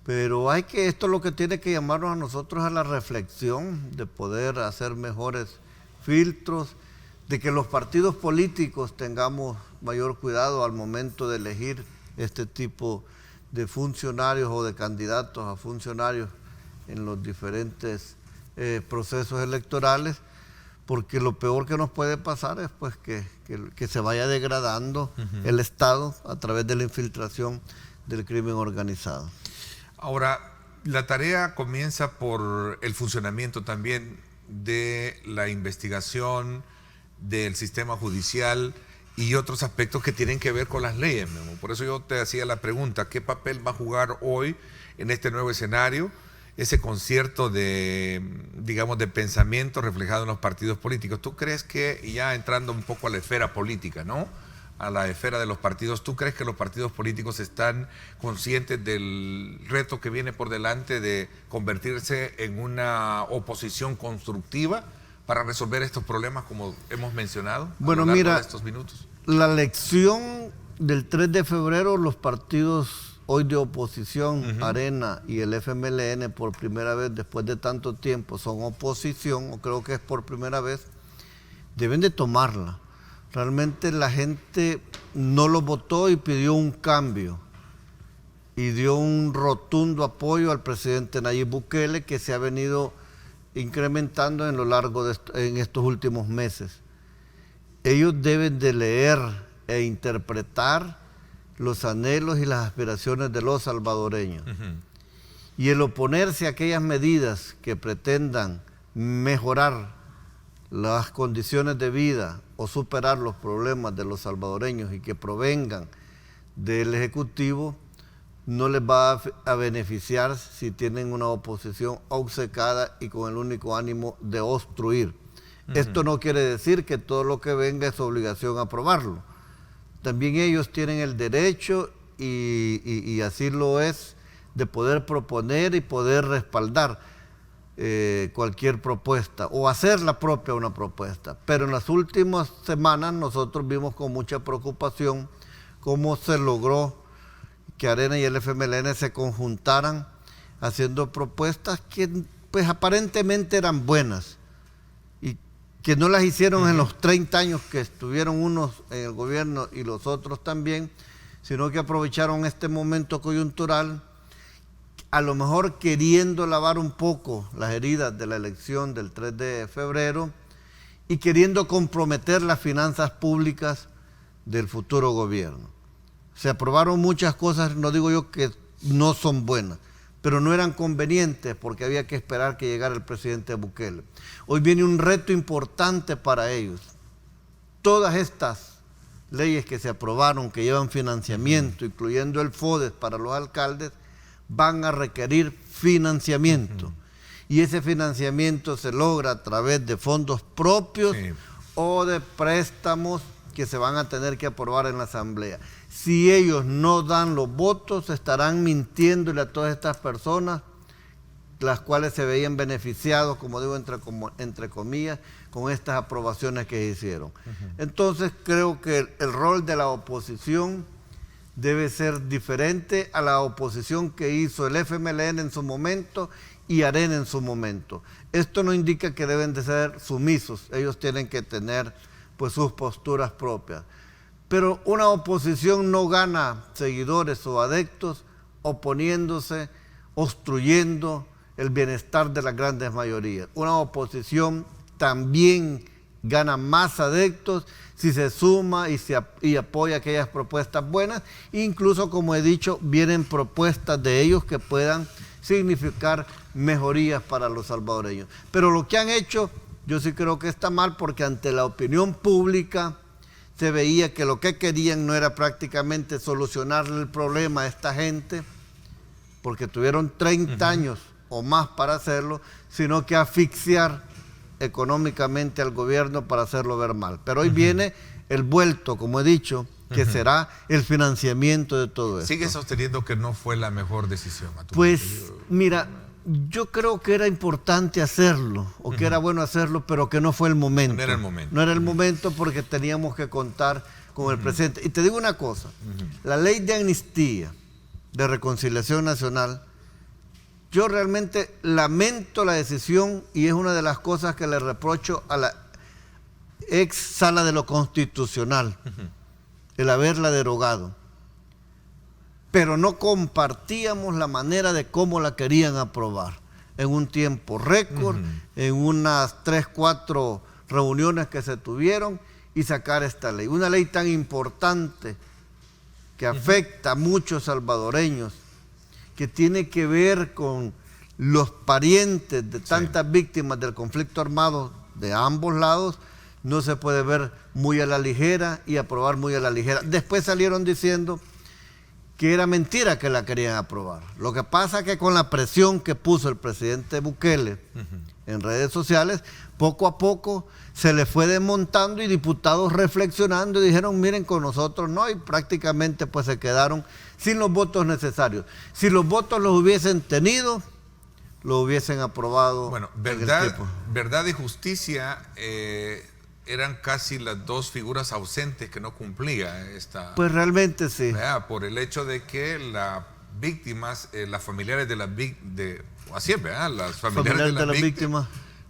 Pero esto es lo que tiene que llamarnos a nosotros a la reflexión, de poder hacer mejores filtros, de que los partidos políticos tengamos mayor cuidado al momento de elegir este tipo de funcionarios o de candidatos a funcionarios en los diferentes procesos electorales, porque lo peor que nos puede pasar es pues que se vaya degradando el Estado a través de la infiltración del crimen organizado. Ahora, la tarea comienza por el funcionamiento también de la investigación, del sistema judicial y otros aspectos que tienen que ver con las leyes, Memo. Por eso yo te hacía la pregunta, ¿qué papel va a jugar hoy en este nuevo escenario ese concierto de, digamos, de pensamiento reflejado en los partidos políticos? ¿Tú crees que, ya entrando un poco a la esfera política, ¿no?, a la esfera de los partidos, ¿tú crees que los partidos políticos están conscientes del reto que viene por delante de convertirse en una oposición constructiva para resolver estos problemas como hemos mencionado a lo largo de estos minutos? La elección del 3 de febrero, los partidos hoy de oposición, Arena y el FMLN, por primera vez después de tanto tiempo son oposición, o creo que es por primera vez, deben de tomarla. Realmente la gente no lo votó y pidió un cambio, y dio un rotundo apoyo al presidente Nayib Bukele, que se ha venido incrementando en lo largo de en estos últimos meses. Ellos deben de leer e interpretar los anhelos y las aspiraciones de los salvadoreños. Y el oponerse a aquellas medidas que pretendan mejorar las condiciones de vida o superar los problemas de los salvadoreños y que provengan del Ejecutivo, no les va a beneficiar si tienen una oposición obcecada y con el único ánimo de obstruir. Esto no quiere decir que todo lo que venga es obligación aprobarlo. También ellos tienen el derecho, y así lo es, de poder proponer y poder respaldar cualquier propuesta o hacer la propia una propuesta. Pero en las últimas semanas nosotros vimos con mucha preocupación cómo se logró que Arena y el FMLN se conjuntaran haciendo propuestas que pues aparentemente eran buenas y que no las hicieron en los 30 años que estuvieron unos en el gobierno y los otros también, sino que aprovecharon este momento coyuntural, a lo mejor queriendo lavar un poco las heridas de la elección del 3 de febrero y queriendo comprometer las finanzas públicas del futuro gobierno. Se aprobaron muchas cosas, no digo yo que no son buenas, pero no eran convenientes porque había que esperar que llegara el presidente Bukele. Hoy viene un reto importante para ellos. Todas estas leyes que se aprobaron, que llevan financiamiento, incluyendo el FODES para los alcaldes, van a requerir financiamiento. Y ese financiamiento se logra a través de fondos propios o de préstamos que se van a tener que aprobar en la Asamblea. Si ellos no dan los votos, estarán mintiéndole a todas estas personas las cuales se veían beneficiados, como digo, entre comillas, con estas aprobaciones que hicieron. Entonces creo que el rol de la oposición debe ser diferente a la oposición que hizo el FMLN en su momento y Arena en su momento. Esto no indica que deben de ser sumisos, ellos tienen que tener pues sus posturas propias. Pero una oposición no gana seguidores o adeptos oponiéndose, obstruyendo el bienestar de las grandes mayorías. Una oposición también gana más adeptos si se suma y apoya aquellas propuestas buenas. Incluso, como he dicho, vienen propuestas de ellos que puedan significar mejorías para los salvadoreños. Pero lo que han hecho, yo sí creo que está mal, porque ante la opinión pública se veía que lo que querían no era prácticamente solucionarle el problema a esta gente, porque tuvieron 30 años o más para hacerlo, sino que asfixiar económicamente al gobierno para hacerlo ver mal. Pero hoy viene el vuelto, como he dicho, que será el financiamiento de todo esto. ¿Sigue sosteniendo que no fue la mejor decisión? Pues mira, yo creo que era importante hacerlo, o que era bueno hacerlo, pero que no fue el momento. No era el momento. No era el momento, porque teníamos que contar con el presente. Y te digo una cosa, la ley de amnistía, de reconciliación nacional, yo realmente lamento la decisión, y es una de las cosas que le reprocho a la ex sala de lo constitucional, el haberla derogado. Pero no compartíamos la manera de cómo la querían aprobar. En un tiempo récord, en unas 3, 4 reuniones que se tuvieron, y sacar esta ley. Una ley tan importante que afecta a muchos salvadoreños, que tiene que ver con los parientes de tantas víctimas del conflicto armado de ambos lados, no se puede ver muy a la ligera y aprobar muy a la ligera. Después salieron diciendo que era mentira que la querían aprobar. Lo que pasa es que con la presión que puso el presidente Bukele en redes sociales, poco a poco se le fue desmontando, y diputados reflexionando y dijeron, miren, con nosotros no, y prácticamente pues se quedaron sin los votos necesarios. Si los votos los hubiesen tenido, lo hubiesen aprobado. Bueno, verdad y justicia eran casi las dos figuras ausentes que no cumplía esta... Pues realmente sí. Por el hecho de que las víctimas, las familiares de las víctimas, así es, ¿verdad? Las familiares de las víctimas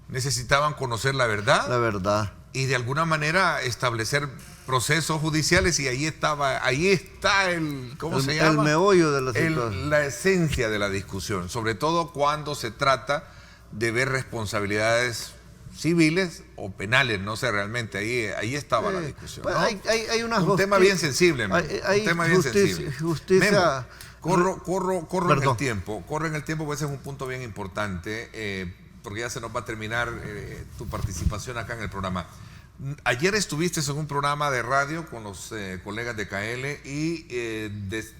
necesitaban conocer la verdad. La verdad. Y de alguna manera establecer procesos judiciales, y ahí está el, ¿cómo se llama? El meollo de la situación. La esencia de la discusión, sobre todo cuando se trata de ver responsabilidades civiles o penales, no sé realmente, ahí estaba la discusión. Pues, ¿no? hay un tema bien sensible, hay un tema bien sensible. Justicia. Memo, corro en el tiempo, porque ese es un punto bien importante, porque ya se nos va a terminar tu participación acá en el programa. Ayer estuviste en un programa de radio con los colegas de KL, y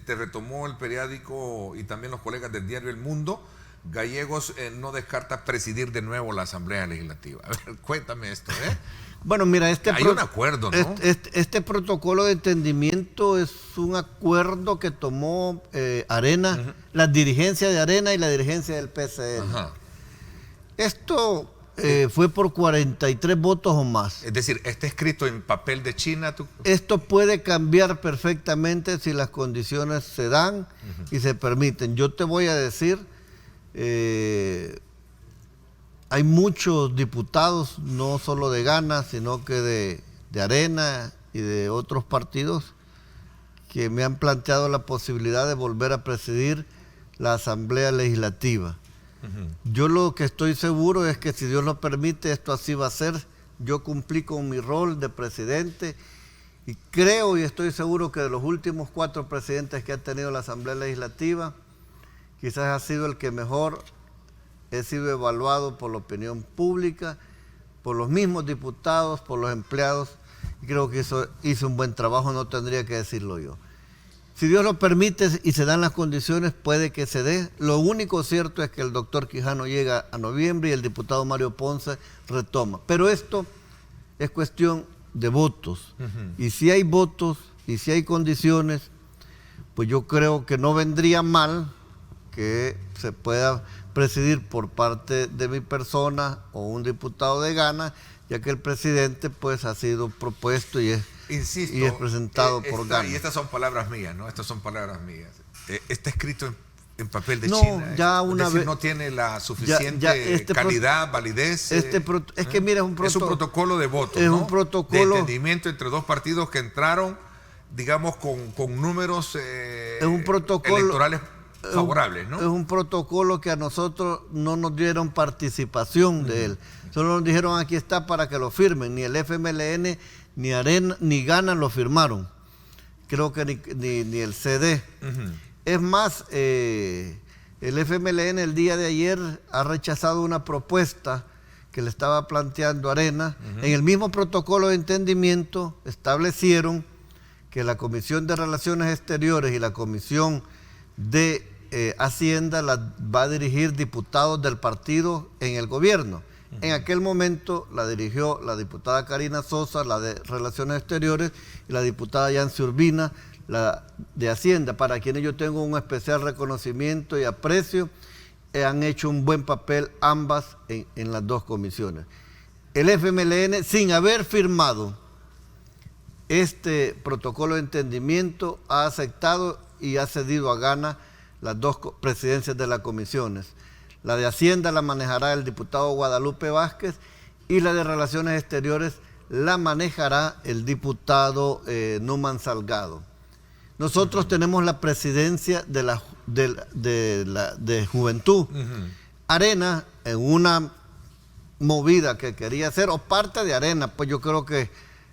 te retomó el periódico y también los colegas del diario El Mundo. Gallegos no descarta presidir de nuevo la Asamblea Legislativa. A ver, cuéntame esto, Bueno, mira, hay un acuerdo, ¿no? Este protocolo de entendimiento es un acuerdo que tomó Arena, la dirigencia de Arena y la dirigencia del PCN. Esto fue por 43 votos o más. Es decir, ¿está escrito en papel de China? Esto puede cambiar perfectamente si las condiciones se dan y se permiten. Yo te voy a decir, hay muchos diputados, no solo de Gana, sino que de Arena y de otros partidos, que me han planteado la posibilidad de volver a presidir la Asamblea Legislativa. Yo lo que estoy seguro es que, si Dios lo permite, esto así va a ser. Yo cumplí con mi rol de presidente, y creo y estoy seguro que de los últimos 4 presidentes que ha tenido la Asamblea Legislativa, quizás ha sido el que mejor he sido evaluado por la opinión pública, por los mismos diputados, por los empleados, y creo que hizo un buen trabajo, no tendría que decirlo yo. Si Dios lo permite y se dan las condiciones, puede que se dé. Lo único cierto es que el doctor Quijano llega a noviembre y el diputado Mario Ponce retoma. Pero esto es cuestión de votos. Y si hay votos y si hay condiciones, pues yo creo que no vendría mal que se pueda presidir por parte de mi persona o un diputado de Ghana, ya que el presidente pues ha sido propuesto y es, insisto, y es presentado por Ghana. Y estas son palabras mías, ¿no? Estas son palabras mías. Está escrito en papel de No, China. ya una es decir, vez no tiene la suficiente calidad, validez. Es que mira, es un protocolo de voto, es ¿no? un protocolo de entendimiento entre dos partidos que entraron, digamos, con números es un protocolo electorales favorables, ¿no? Es un protocolo que a nosotros no nos dieron participación de él. Solo nos dijeron aquí está para que lo firmen. Ni el FMLN, ni Arena, ni Ghana lo firmaron. Creo que ni el CD. Es más, el FMLN el día de ayer ha rechazado una propuesta que le estaba planteando Arena. En el mismo protocolo de entendimiento establecieron que la Comisión de Relaciones Exteriores y la Comisión de Hacienda la va a dirigir diputados del partido en el gobierno. En aquel momento la dirigió la diputada Karina Sosa, la de Relaciones Exteriores, y la diputada Yancy Urbina, la de Hacienda, para quienes yo tengo un especial reconocimiento y aprecio. Han hecho un buen papel ambas en las dos comisiones. El FMLN, sin haber firmado este protocolo de entendimiento, ha aceptado y ha cedido a Ghana las dos presidencias de las comisiones. La de Hacienda la manejará el diputado Guadalupe Vázquez y la de Relaciones Exteriores la manejará el diputado Numan Salgado. Nosotros tenemos la presidencia de Juventud. Arena, en una movida que quería hacer, o parte de Arena, pues yo creo que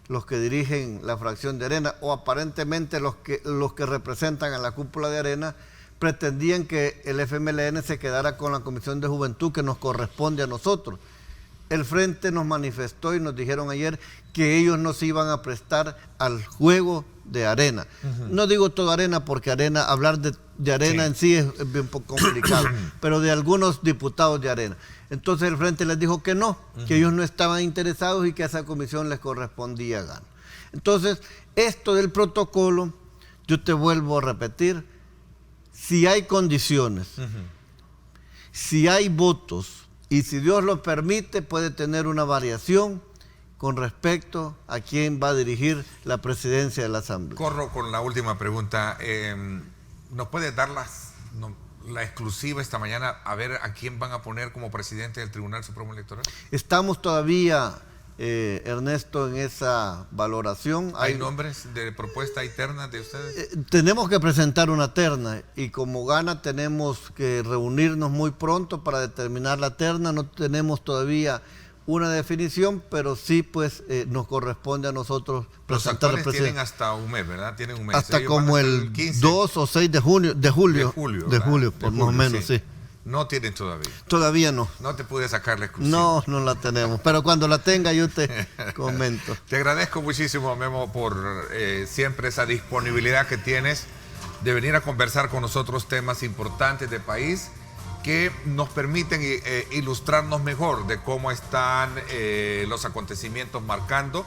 los que dirigen la fracción de Arena, o aparentemente los que representan a la cúpula de Arena, pretendían que el FMLN se quedara con la Comisión de Juventud que nos corresponde a nosotros. El Frente nos manifestó y nos dijeron ayer que ellos no se iban a prestar al juego de Arena. No digo toda Arena porque hablar de Arena en sí es bien poco complicado, pero de algunos diputados de Arena. Entonces el Frente les dijo que no, que ellos no estaban interesados y que a esa comisión les correspondía ganar. Entonces, esto del protocolo, yo te vuelvo a repetir, si hay condiciones, si hay votos, y si Dios lo permite, puede tener una variación con respecto a quién va a dirigir la presidencia de la Asamblea. Corro con la última pregunta. ¿Nos puede dar la exclusiva esta mañana a ver a quién van a poner como presidente del Tribunal Supremo Electoral? Estamos todavía, Ernesto, en esa valoración. ¿Hay nombres de propuesta interna de ustedes? Tenemos que presentar una terna y como Ghana tenemos que reunirnos muy pronto para determinar la terna. No tenemos todavía una definición, pero sí pues nos corresponde a nosotros presentar. Los actuales tienen hasta un mes, ¿verdad? Tienen un mes. Hasta ellos como el 2 o 6 de julio, por más o menos, sí. No tienen todavía. Todavía no. No te pude sacar la exclusiva. No la tenemos, pero cuando la tenga yo te comento. Te agradezco muchísimo, Memo, por siempre esa disponibilidad que tienes de venir a conversar con nosotros temas importantes de país que nos permiten ilustrarnos mejor de cómo están los acontecimientos marcando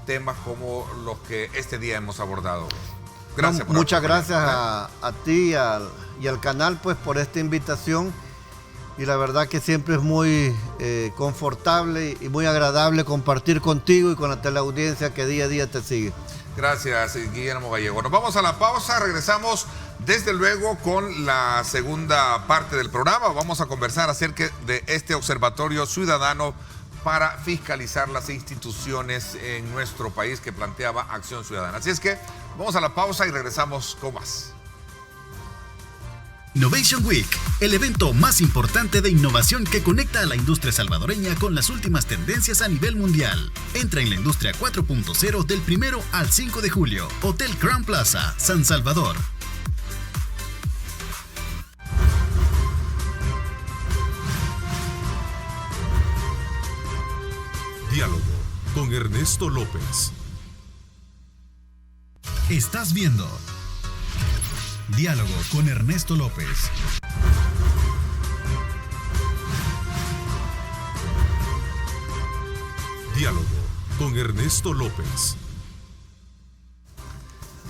temas como los que este día hemos abordado. Gracias. Muchas gracias a ti y al canal pues por esta invitación, y la verdad que siempre es muy confortable y muy agradable compartir contigo y con la teleaudiencia que día a día te sigue. Gracias, Guillermo Gallego. Nos vamos a la pausa, regresamos desde luego con la segunda parte del programa. Vamos a conversar acerca de este observatorio ciudadano para fiscalizar las instituciones en nuestro país que planteaba Acción Ciudadana. Así es que vamos a la pausa y regresamos con más. Innovation Week, el evento más importante de innovación que conecta a la industria salvadoreña con las últimas tendencias a nivel mundial. Entra en la industria 4.0 del 1 al 5 de julio. Hotel Grand Plaza, San Salvador. Diálogo con Ernesto López. Estás viendo Diálogo con Ernesto López. Diálogo con Ernesto López.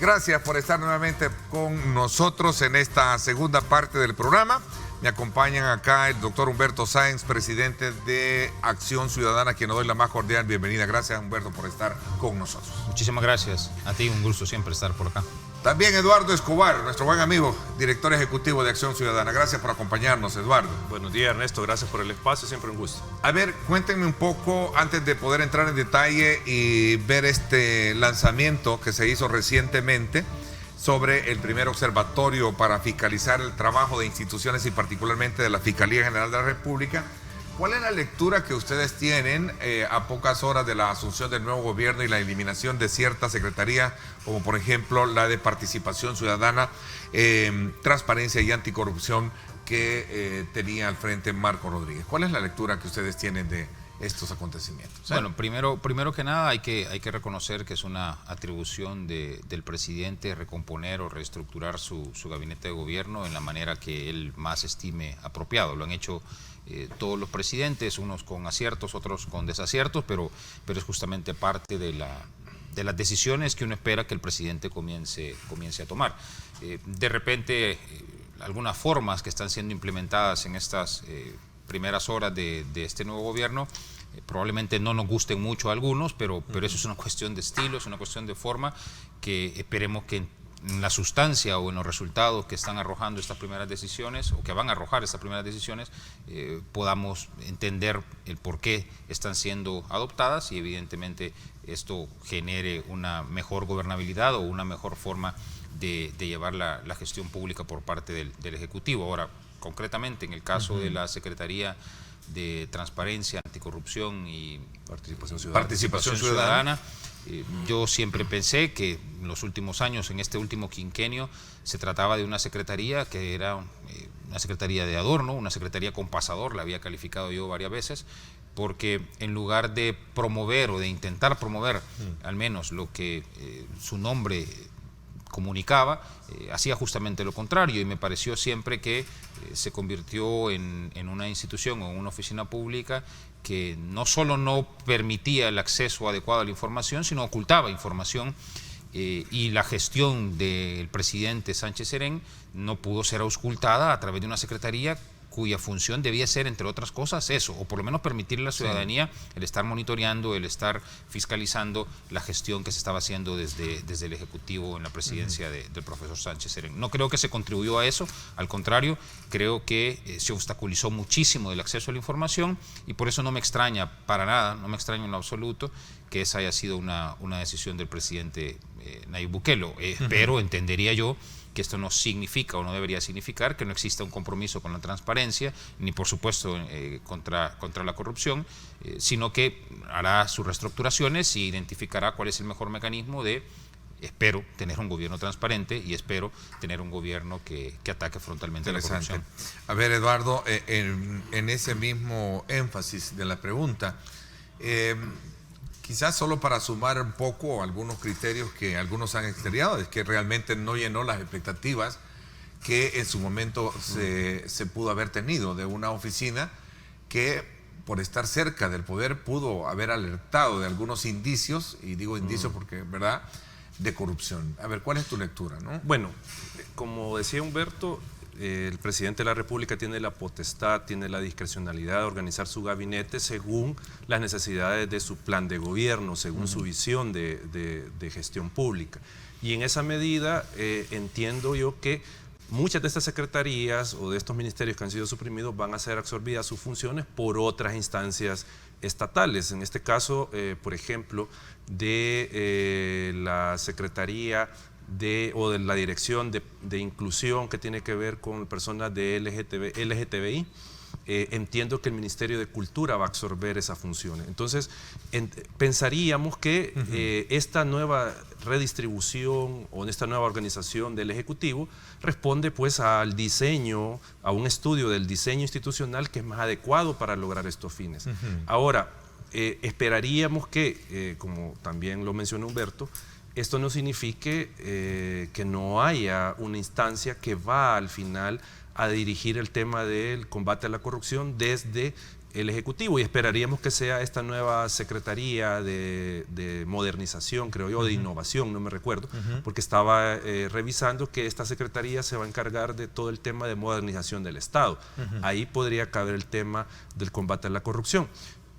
Gracias por estar nuevamente con nosotros en esta segunda parte del programa. Me acompañan acá el doctor Humberto Sáenz, presidente de Acción Ciudadana, a quien le doy la más cordial bienvenida. Gracias, Humberto, por estar con nosotros. Muchísimas gracias. A ti un gusto siempre estar por acá. También Eduardo Escobar, nuestro buen amigo, director ejecutivo de Acción Ciudadana. Gracias por acompañarnos, Eduardo. Buenos días, Ernesto. Gracias por el espacio. Siempre un gusto. A ver, cuéntenme un poco, antes de poder entrar en detalle y ver este lanzamiento que se hizo recientemente sobre el primer observatorio para fiscalizar el trabajo de instituciones y particularmente de la Fiscalía General de la República. ¿Cuál es la lectura que ustedes tienen a pocas horas de la asunción del nuevo gobierno y la eliminación de ciertas secretarías, como por ejemplo la de Participación Ciudadana, Transparencia y Anticorrupción que tenía al frente Marco Rodríguez? ¿Cuál es la lectura que ustedes tienen de estos acontecimientos? Bueno, primero que nada hay que reconocer que es una atribución del presidente recomponer o reestructurar su gabinete de gobierno en la manera que él más estime apropiado. Lo han hecho todos los presidentes, unos con aciertos, otros con desaciertos, pero es justamente parte de las decisiones que uno espera que el presidente comience a tomar. De repente, algunas formas que están siendo implementadas en estas primeras horas de este nuevo gobierno probablemente no nos gusten mucho a algunos, pero eso es una cuestión de estilo, es una cuestión de forma que esperemos que en la sustancia o en los resultados que están arrojando estas primeras decisiones o que van a arrojar estas primeras decisiones podamos entender el por qué están siendo adoptadas y evidentemente esto genere una mejor gobernabilidad o una mejor forma de llevar la gestión pública por parte del Ejecutivo. Ahora, concretamente en el caso de la Secretaría de Transparencia, Anticorrupción y Participación Ciudadana, yo siempre pensé que en los últimos años, en este último quinquenio, se trataba de una secretaría que era una secretaría de adorno, una secretaría con pasador, la había calificado yo varias veces, porque en lugar de promover o de intentar promover al menos lo que su nombre comunicaba, hacía justamente lo contrario y me pareció siempre que se convirtió en una institución o en una oficina pública que no solo no permitía el acceso adecuado a la información, sino ocultaba información y la gestión del presidente Sánchez Serén no pudo ser auscultada a través de una secretaría cuya función debía ser, entre otras cosas, eso, o por lo menos permitirle a la ciudadanía el estar monitoreando, el estar fiscalizando la gestión que se estaba haciendo desde el Ejecutivo en la presidencia del profesor Sánchez Serén. No creo que se contribuyó a eso, al contrario, creo que se obstaculizó muchísimo el acceso a la información y por eso no me extraña para nada, no me extraña en lo absoluto que esa haya sido una decisión del presidente Nayib Bukele. Pero entendería yo que esto no significa o no debería significar que no exista un compromiso con la transparencia, ni por supuesto contra la corrupción, sino que hará sus reestructuraciones y identificará cuál es el mejor mecanismo de, espero, tener un gobierno transparente y espero tener un gobierno que ataque frontalmente la corrupción. A ver, Eduardo, en ese mismo énfasis de la pregunta, quizás solo para sumar un poco algunos criterios que algunos han exteriado, es que realmente no llenó las expectativas que en su momento se pudo haber tenido de una oficina que por estar cerca del poder pudo haber alertado de algunos indicios, y digo indicios porque, ¿verdad?, de corrupción. A ver, ¿cuál es tu lectura, no? Bueno, como decía Humberto, el presidente de la República tiene la potestad, tiene la discrecionalidad de organizar su gabinete según las necesidades de su plan de gobierno, según su visión de gestión pública. Y en esa medida entiendo yo que muchas de estas secretarías o de estos ministerios que han sido suprimidos van a ser absorbidas sus funciones por otras instancias estatales. En este caso, por ejemplo, de la Secretaría o de la Dirección de Inclusión que tiene que ver con personas de LGTBI, entiendo que el Ministerio de Cultura va a absorber esas funciones. Entonces, pensaríamos que esta nueva redistribución o esta nueva organización del Ejecutivo responde pues al diseño, a un estudio del diseño institucional que es más adecuado para lograr estos fines. Ahora, esperaríamos que, como también lo mencionó Humberto, esto no signifique que no haya una instancia que va al final a dirigir el tema del combate a la corrupción desde el Ejecutivo, y esperaríamos que sea esta nueva Secretaría de Modernización, creo yo, de Innovación, no me recuerdo, porque estaba revisando que esta Secretaría se va a encargar de todo el tema de modernización del Estado. Ahí podría caber el tema del combate a la corrupción.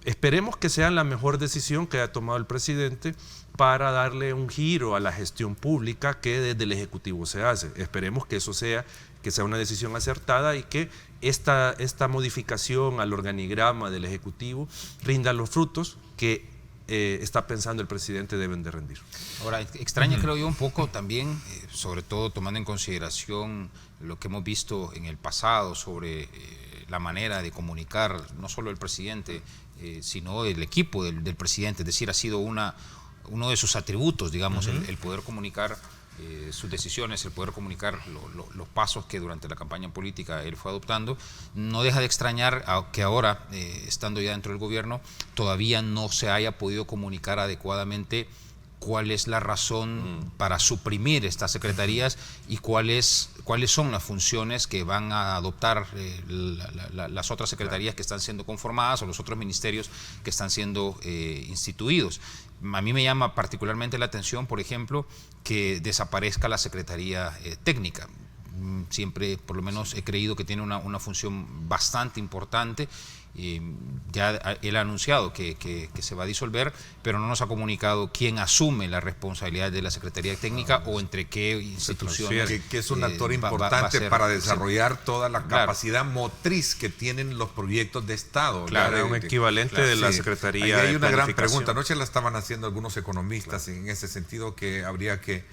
Esperemos que sea la mejor decisión que haya tomado el presidente para darle un giro a la gestión pública que desde el Ejecutivo se hace. Esperemos que eso sea una decisión acertada y que esta modificación al organigrama del Ejecutivo rinda los frutos que está pensando el presidente deben de rendir. Ahora, extraña creo yo un poco también, sobre todo tomando en consideración lo que hemos visto en el pasado sobre la manera de comunicar, no solo el presidente, sino el equipo del presidente, es decir, ha sido uno de sus atributos, digamos, el poder comunicar sus decisiones, el poder comunicar los pasos que durante la campaña política él fue adoptando. No deja de extrañar que ahora, estando ya dentro del gobierno, todavía no se haya podido comunicar adecuadamente cuál es la razón para suprimir estas secretarías y cuáles son las funciones que van a adoptar las otras secretarías que están siendo conformadas o los otros ministerios que están siendo instituidos. A mí me llama particularmente la atención, por ejemplo, que desaparezca la Secretaría Técnica. Siempre, por lo menos, he creído que tiene una función bastante importante. Ya él ha anunciado que se va a disolver, pero no nos ha comunicado quién asume la responsabilidad de la Secretaría Técnica o entre qué instituciones. Que es un actor importante para desarrollar toda la capacidad motriz que tienen los proyectos de Estado. Claro, un equivalente de la Secretaría. Ahí hay una gran pregunta. Anoche la estaban haciendo algunos economistas en ese sentido, que habría que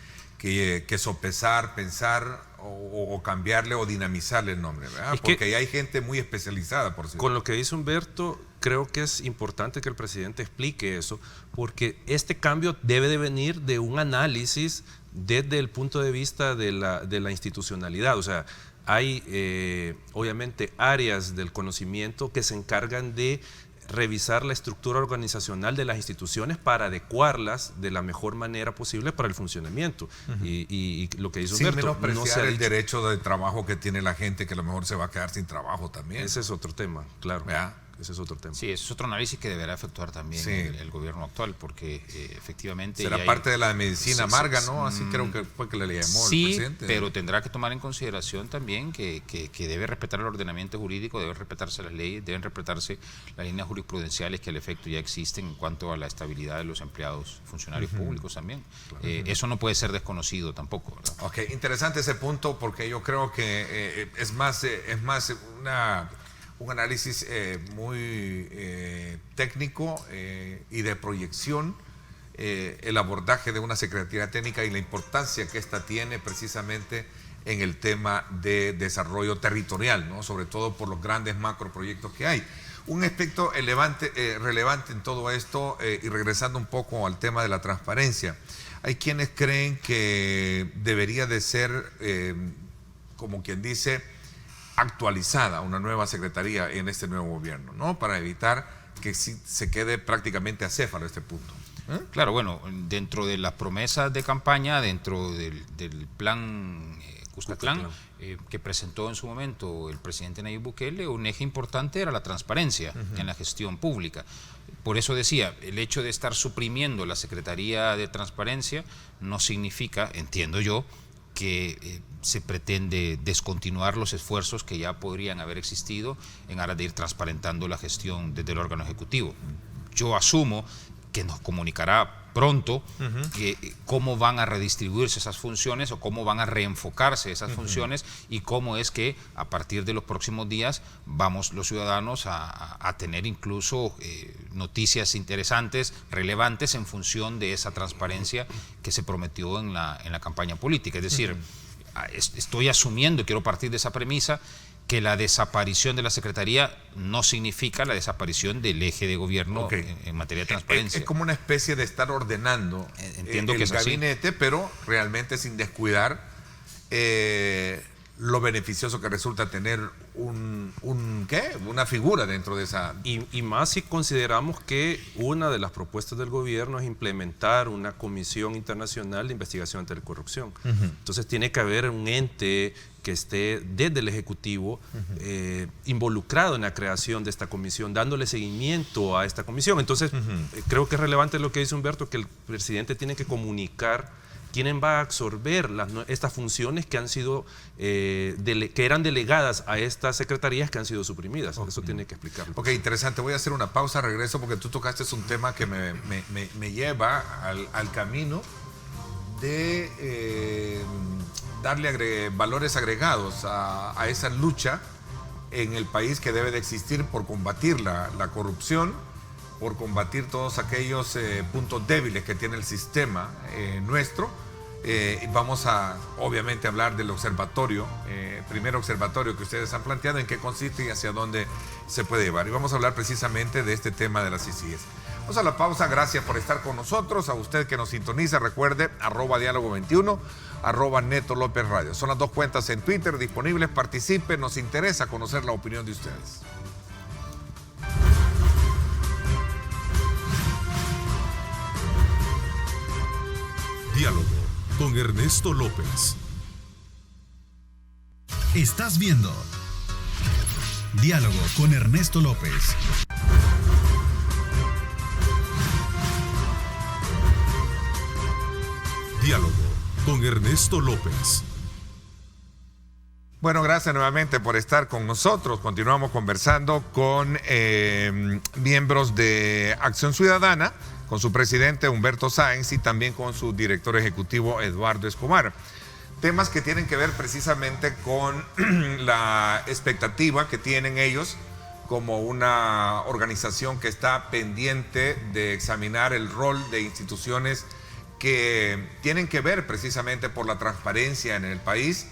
sopesar, pensar o cambiarle o dinamizarle el nombre, ¿verdad? Porque hay gente muy especializada, por cierto. Con lo que dice Humberto, creo que es importante que el presidente explique eso, porque este cambio debe de venir de un análisis desde el punto de vista de la institucionalidad. O sea, hay obviamente áreas del conocimiento que se encargan de revisar la estructura organizacional de las instituciones para adecuarlas de la mejor manera posible para el funcionamiento. Y lo que dice Humberto, sin menospreciar el derecho de trabajo que tiene la gente, que a lo mejor se va a quedar sin trabajo también. Ese es otro tema, claro. ¿Ya? Ese es otro tema. Sí, ese es otro análisis que deberá efectuar también el gobierno actual, porque efectivamente... Será parte de la medicina amarga, ¿no? Así creo que fue que le llamó el presidente. Sí, pero tendrá que tomar en consideración también que debe respetar el ordenamiento jurídico, deben respetarse las leyes, deben respetarse las líneas jurisprudenciales que al efecto ya existen en cuanto a la estabilidad de los empleados, funcionarios públicos también. Eso no puede ser desconocido tampoco, ¿verdad? Ok, interesante ese punto, porque yo creo que es más un análisis muy técnico y de proyección, el abordaje de una Secretaría Técnica y la importancia que esta tiene precisamente en el tema de desarrollo territorial, ¿no? Sobre todo por los grandes macroproyectos que hay. Un aspecto relevante en todo esto, y regresando un poco al tema de la transparencia, hay quienes creen que debería de ser, como quien dice, actualizada una nueva secretaría en este nuevo gobierno, ¿no? Para evitar que se quede prácticamente acéfalo este punto. Claro, bueno, dentro de las promesas de campaña, dentro del plan Cuscatlán, que presentó en su momento el presidente Nayib Bukele, un eje importante era la transparencia en la gestión pública. Por eso decía, el hecho de estar suprimiendo la Secretaría de Transparencia no significa, entiendo yo, que se pretende descontinuar los esfuerzos que ya podrían haber existido en aras de ir transparentando la gestión desde el órgano ejecutivo. Yo asumo que nos comunicará pronto cómo van a redistribuirse esas funciones o cómo van a reenfocarse esas funciones y cómo es que a partir de los próximos días vamos los ciudadanos a tener incluso noticias interesantes, relevantes en función de esa transparencia que se prometió en la campaña política. Es decir, estoy asumiendo, quiero partir de esa premisa, que la desaparición de la Secretaría no significa la desaparición del eje de gobierno en materia de transparencia. Es como una especie de estar ordenando el gabinete, pero realmente sin descuidar lo beneficioso que resulta tener una figura dentro de esa... Y más si consideramos que una de las propuestas del gobierno es implementar una comisión internacional de investigación ante la corrupción. Entonces tiene que haber un ente que esté desde el Ejecutivo involucrado en la creación de esta comisión, dándole seguimiento a esta comisión. Entonces creo que es relevante lo que dice Humberto, que el presidente tiene que comunicar quién va a absorber estas funciones que han sido que eran delegadas a estas secretarías que han sido suprimidas. Eso tiene que explicarlo. Ok, interesante. Voy a hacer una pausa, regreso porque tú tocaste un tema que me lleva al camino de darle valores agregados a esa lucha en el país que debe de existir por combatir la corrupción, por combatir todos aquellos puntos débiles que tiene el sistema nuestro. Vamos a, obviamente, hablar del observatorio, primer observatorio que ustedes han planteado, en qué consiste y hacia dónde se puede llevar. Y vamos a hablar precisamente de este tema de las CICIES. Vamos a la pausa, gracias por estar con nosotros. A usted que nos sintoniza, recuerde, @diálogo21, @Neto López Radio. Son las 2 cuentas en Twitter disponibles, participen, nos interesa conocer la opinión de ustedes. Diálogo con Ernesto López. Estás viendo Diálogo con Ernesto López. Diálogo con Ernesto López. Bueno, gracias nuevamente por estar con nosotros. Continuamos conversando con miembros de Acción Ciudadana, con su presidente Humberto Sáenz y también con su director ejecutivo Eduardo Escobar. Temas que tienen que ver precisamente con la expectativa que tienen ellos como una organización que está pendiente de examinar el rol de instituciones que tienen que ver precisamente por la transparencia en el país,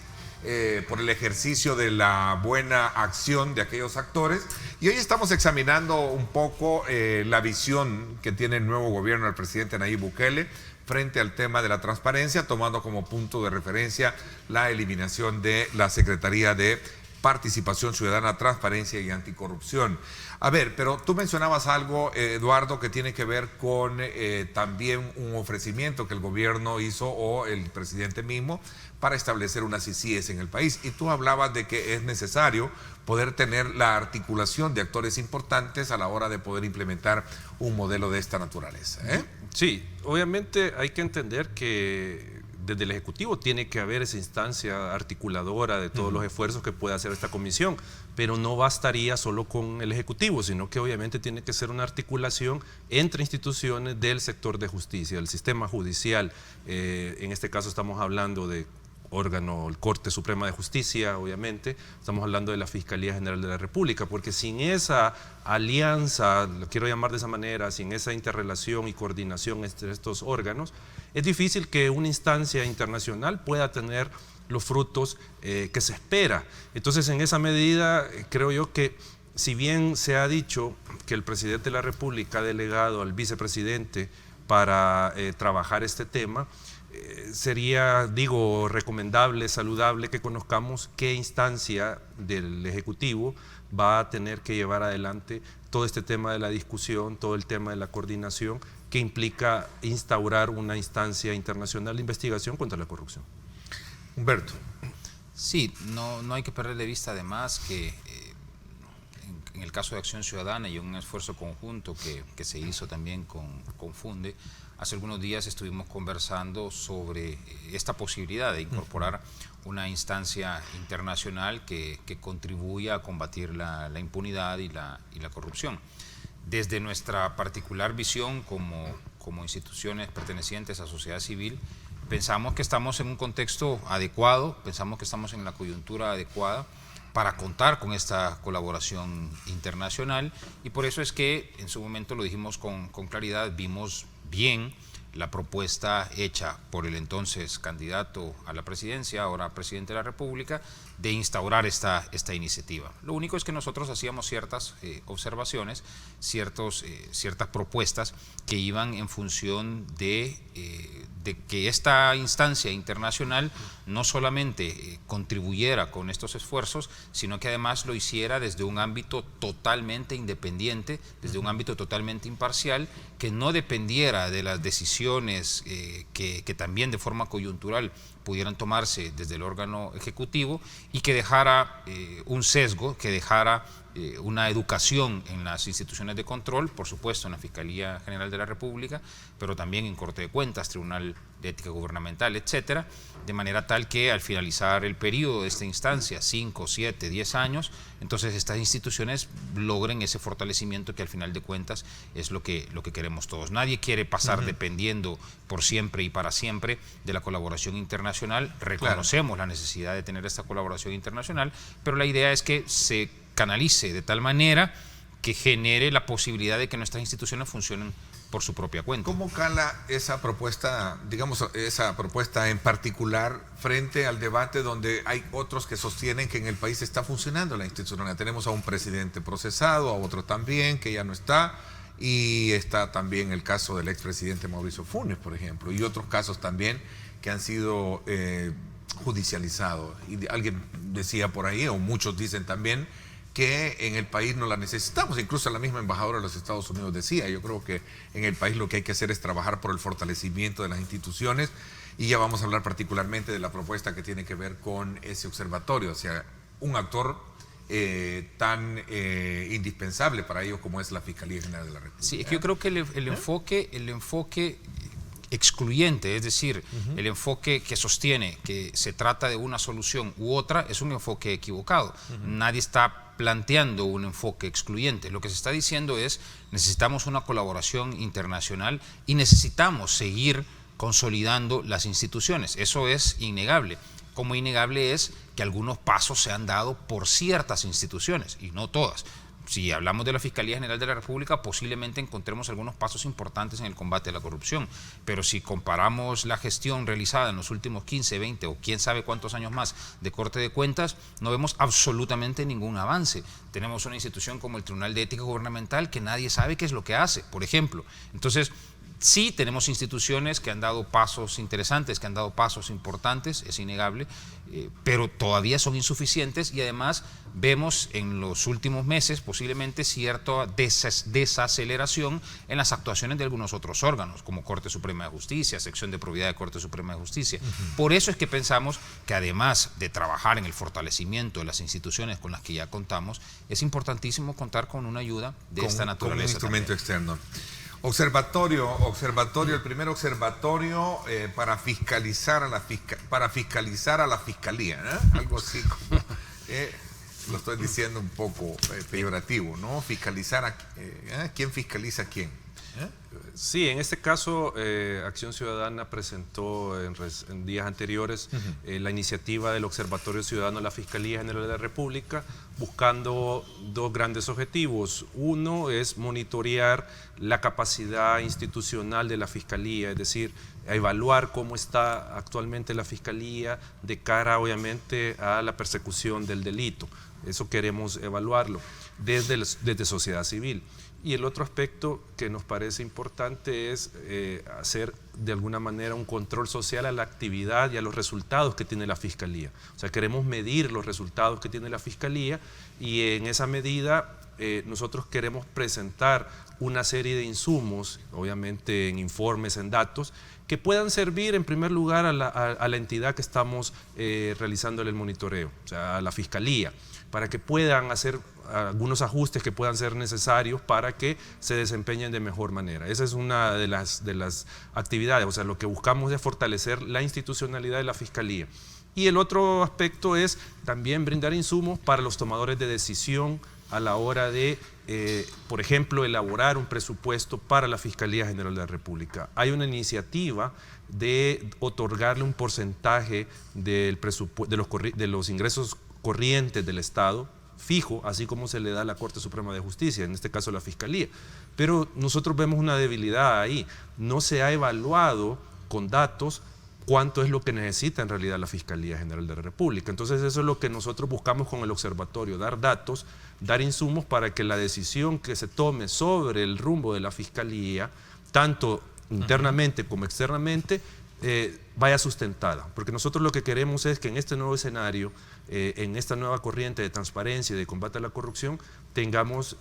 por el ejercicio de la buena acción de aquellos actores. Y hoy estamos examinando un poco la visión que tiene el nuevo gobierno del presidente Nayib Bukele frente al tema de la transparencia, tomando como punto de referencia la eliminación de la Secretaría de Participación Ciudadana, Transparencia y Anticorrupción. A ver, pero tú mencionabas algo, Eduardo, que tiene que ver con también un ofrecimiento que el gobierno hizo o el presidente mismo para establecer unas CICIES en el país. Y tú hablabas de que es necesario poder tener la articulación de actores importantes a la hora de poder implementar un modelo de esta naturaleza, ¿eh? Sí, obviamente hay que entender que desde el Ejecutivo tiene que haber esa instancia articuladora de todos los esfuerzos que pueda hacer esta comisión, pero no bastaría solo con el Ejecutivo, sino que obviamente tiene que ser una articulación entre instituciones del sector de justicia, del sistema judicial. En este caso estamos hablando de órgano, el Corte Suprema de Justicia, obviamente, estamos hablando de la Fiscalía General de la República, porque sin esa alianza, lo quiero llamar de esa manera, sin esa interrelación y coordinación entre estos órganos, es difícil que una instancia internacional pueda tener los frutos que se espera. Entonces, en esa medida, creo yo que si bien se ha dicho que el presidente de la República ha delegado al vicepresidente para trabajar este tema, sería, recomendable, saludable que conozcamos qué instancia del Ejecutivo va a tener que llevar adelante todo este tema de la discusión, todo el tema de la coordinación que implica instaurar una instancia internacional de investigación contra la corrupción. Humberto. Sí, no hay que perder de vista además que en el caso de Acción Ciudadana y un esfuerzo conjunto que se hizo también con Funde, hace algunos días estuvimos conversando sobre esta posibilidad de incorporar una instancia internacional que contribuya a combatir la impunidad y la corrupción. Desde nuestra particular visión como instituciones pertenecientes a sociedad civil, pensamos que estamos en un contexto adecuado, pensamos que estamos en la coyuntura adecuada para contar con esta colaboración internacional, y por eso es que en su momento lo dijimos con claridad, vimos bien la propuesta hecha por el entonces candidato a la presidencia, ahora presidente de la República, de instaurar esta iniciativa. Lo único es que nosotros hacíamos ciertas observaciones, ciertas propuestas que iban en función de de que esta instancia internacional no solamente contribuyera con estos esfuerzos, sino que además lo hiciera desde un ámbito totalmente independiente, desde un ámbito totalmente imparcial, que no dependiera de las decisiones que también de forma coyuntural pudieran tomarse desde el órgano ejecutivo, y que dejara un sesgo, que dejara una educación en las instituciones de control, por supuesto en la Fiscalía General de la República, pero también en Corte de Cuentas, Tribunal de Ética Gubernamental, etcétera, de manera tal que al finalizar el periodo de esta instancia, 5, 7, 10 años, entonces estas instituciones logren ese fortalecimiento que al final de cuentas es lo que queremos todos. Nadie quiere pasar dependiendo por siempre y para siempre de la colaboración internacional. Reconocemos la necesidad de tener esta colaboración internacional, pero la idea es que se canalice de tal manera que genere la posibilidad de que nuestras instituciones funcionen por su propia cuenta. ¿Cómo cala esa propuesta, digamos, esa propuesta en particular frente al debate donde hay otros que sostienen que en el país está funcionando la institucionalidad? Tenemos a un presidente procesado, a otro también, que ya no está, y está también el caso del expresidente Mauricio Funes, por ejemplo, y otros casos también que han sido judicializados. Y alguien decía por ahí, o muchos dicen también, que en el país no la necesitamos. Incluso la misma embajadora de los Estados Unidos decía, yo creo que en el país lo que hay que hacer es trabajar por el fortalecimiento de las instituciones, y ya vamos a hablar particularmente de la propuesta que tiene que ver con ese observatorio, o sea, un actor tan indispensable para ellos como es la Fiscalía General de la República. Sí, es que yo creo que el enfoque excluyente, es decir, el enfoque que sostiene que se trata de una solución u otra, es un enfoque equivocado. Nadie está planteando un enfoque excluyente. Lo que se está diciendo es: necesitamos una colaboración internacional y necesitamos seguir consolidando las instituciones. Eso es innegable. Como innegable es que algunos pasos se han dado por ciertas instituciones y no todas. Si hablamos de la Fiscalía General de la República, posiblemente encontremos algunos pasos importantes en el combate a la corrupción, pero si comparamos la gestión realizada en los últimos 15, 20 o quién sabe cuántos años más de Corte de Cuentas, no vemos absolutamente ningún avance. Tenemos una institución como el Tribunal de Ética Gubernamental que nadie sabe qué es lo que hace, por ejemplo. Entonces, sí tenemos instituciones que han dado pasos interesantes, que han dado pasos importantes, es innegable, pero todavía son insuficientes, y además vemos en los últimos meses posiblemente cierta desaceleración en las actuaciones de algunos otros órganos, como Corte Suprema de Justicia, Sección de Probidad de Corte Suprema de Justicia. Por eso es que pensamos que además de trabajar en el fortalecimiento de las instituciones con las que ya contamos, es importantísimo contar con una ayuda de esta naturaleza. Con un instrumento externo. Observatorio, el primer observatorio para fiscalizar a la fiscalía, ¿eh? Algo así como, lo estoy diciendo un poco peyorativo, ¿no? Fiscalizar ¿quién fiscaliza a quién? Sí, en este caso Acción Ciudadana presentó en días anteriores la iniciativa del Observatorio Ciudadano de la Fiscalía General de la República, buscando dos grandes objetivos. Uno es monitorear la capacidad institucional de la Fiscalía, es decir, evaluar cómo está actualmente la Fiscalía de cara, obviamente, a la persecución del delito. Eso queremos evaluarlo desde sociedad civil. Y el otro aspecto que nos parece importante es hacer de alguna manera un control social a la actividad y a los resultados que tiene la Fiscalía. O sea, queremos medir los resultados que tiene la Fiscalía, y en esa medida nosotros queremos presentar una serie de insumos, obviamente en informes, en datos, que puedan servir en primer lugar a la entidad que estamos realizándole el monitoreo, o sea, a la Fiscalía, para que puedan hacer algunos ajustes que puedan ser necesarios para que se desempeñen de mejor manera. Esa es una de las actividades, o sea, lo que buscamos es fortalecer la institucionalidad de la Fiscalía. Y el otro aspecto es también brindar insumos para los tomadores de decisión a la hora de, por ejemplo, elaborar un presupuesto para la Fiscalía General de la República. Hay una iniciativa de otorgarle un porcentaje de los ingresos corrientes del Estado fijo, así como se le da a la Corte Suprema de Justicia, en este caso la Fiscalía. Pero nosotros vemos una debilidad ahí. No se ha evaluado con datos cuánto es lo que necesita en realidad la Fiscalía General de la República. Entonces eso es lo que nosotros buscamos con el observatorio, dar datos, dar insumos para que la decisión que se tome sobre el rumbo de la Fiscalía, tanto internamente como externamente, vaya sustentada, porque nosotros lo que queremos es que en este nuevo escenario, en esta nueva corriente de transparencia y de combate a la corrupción, tengamos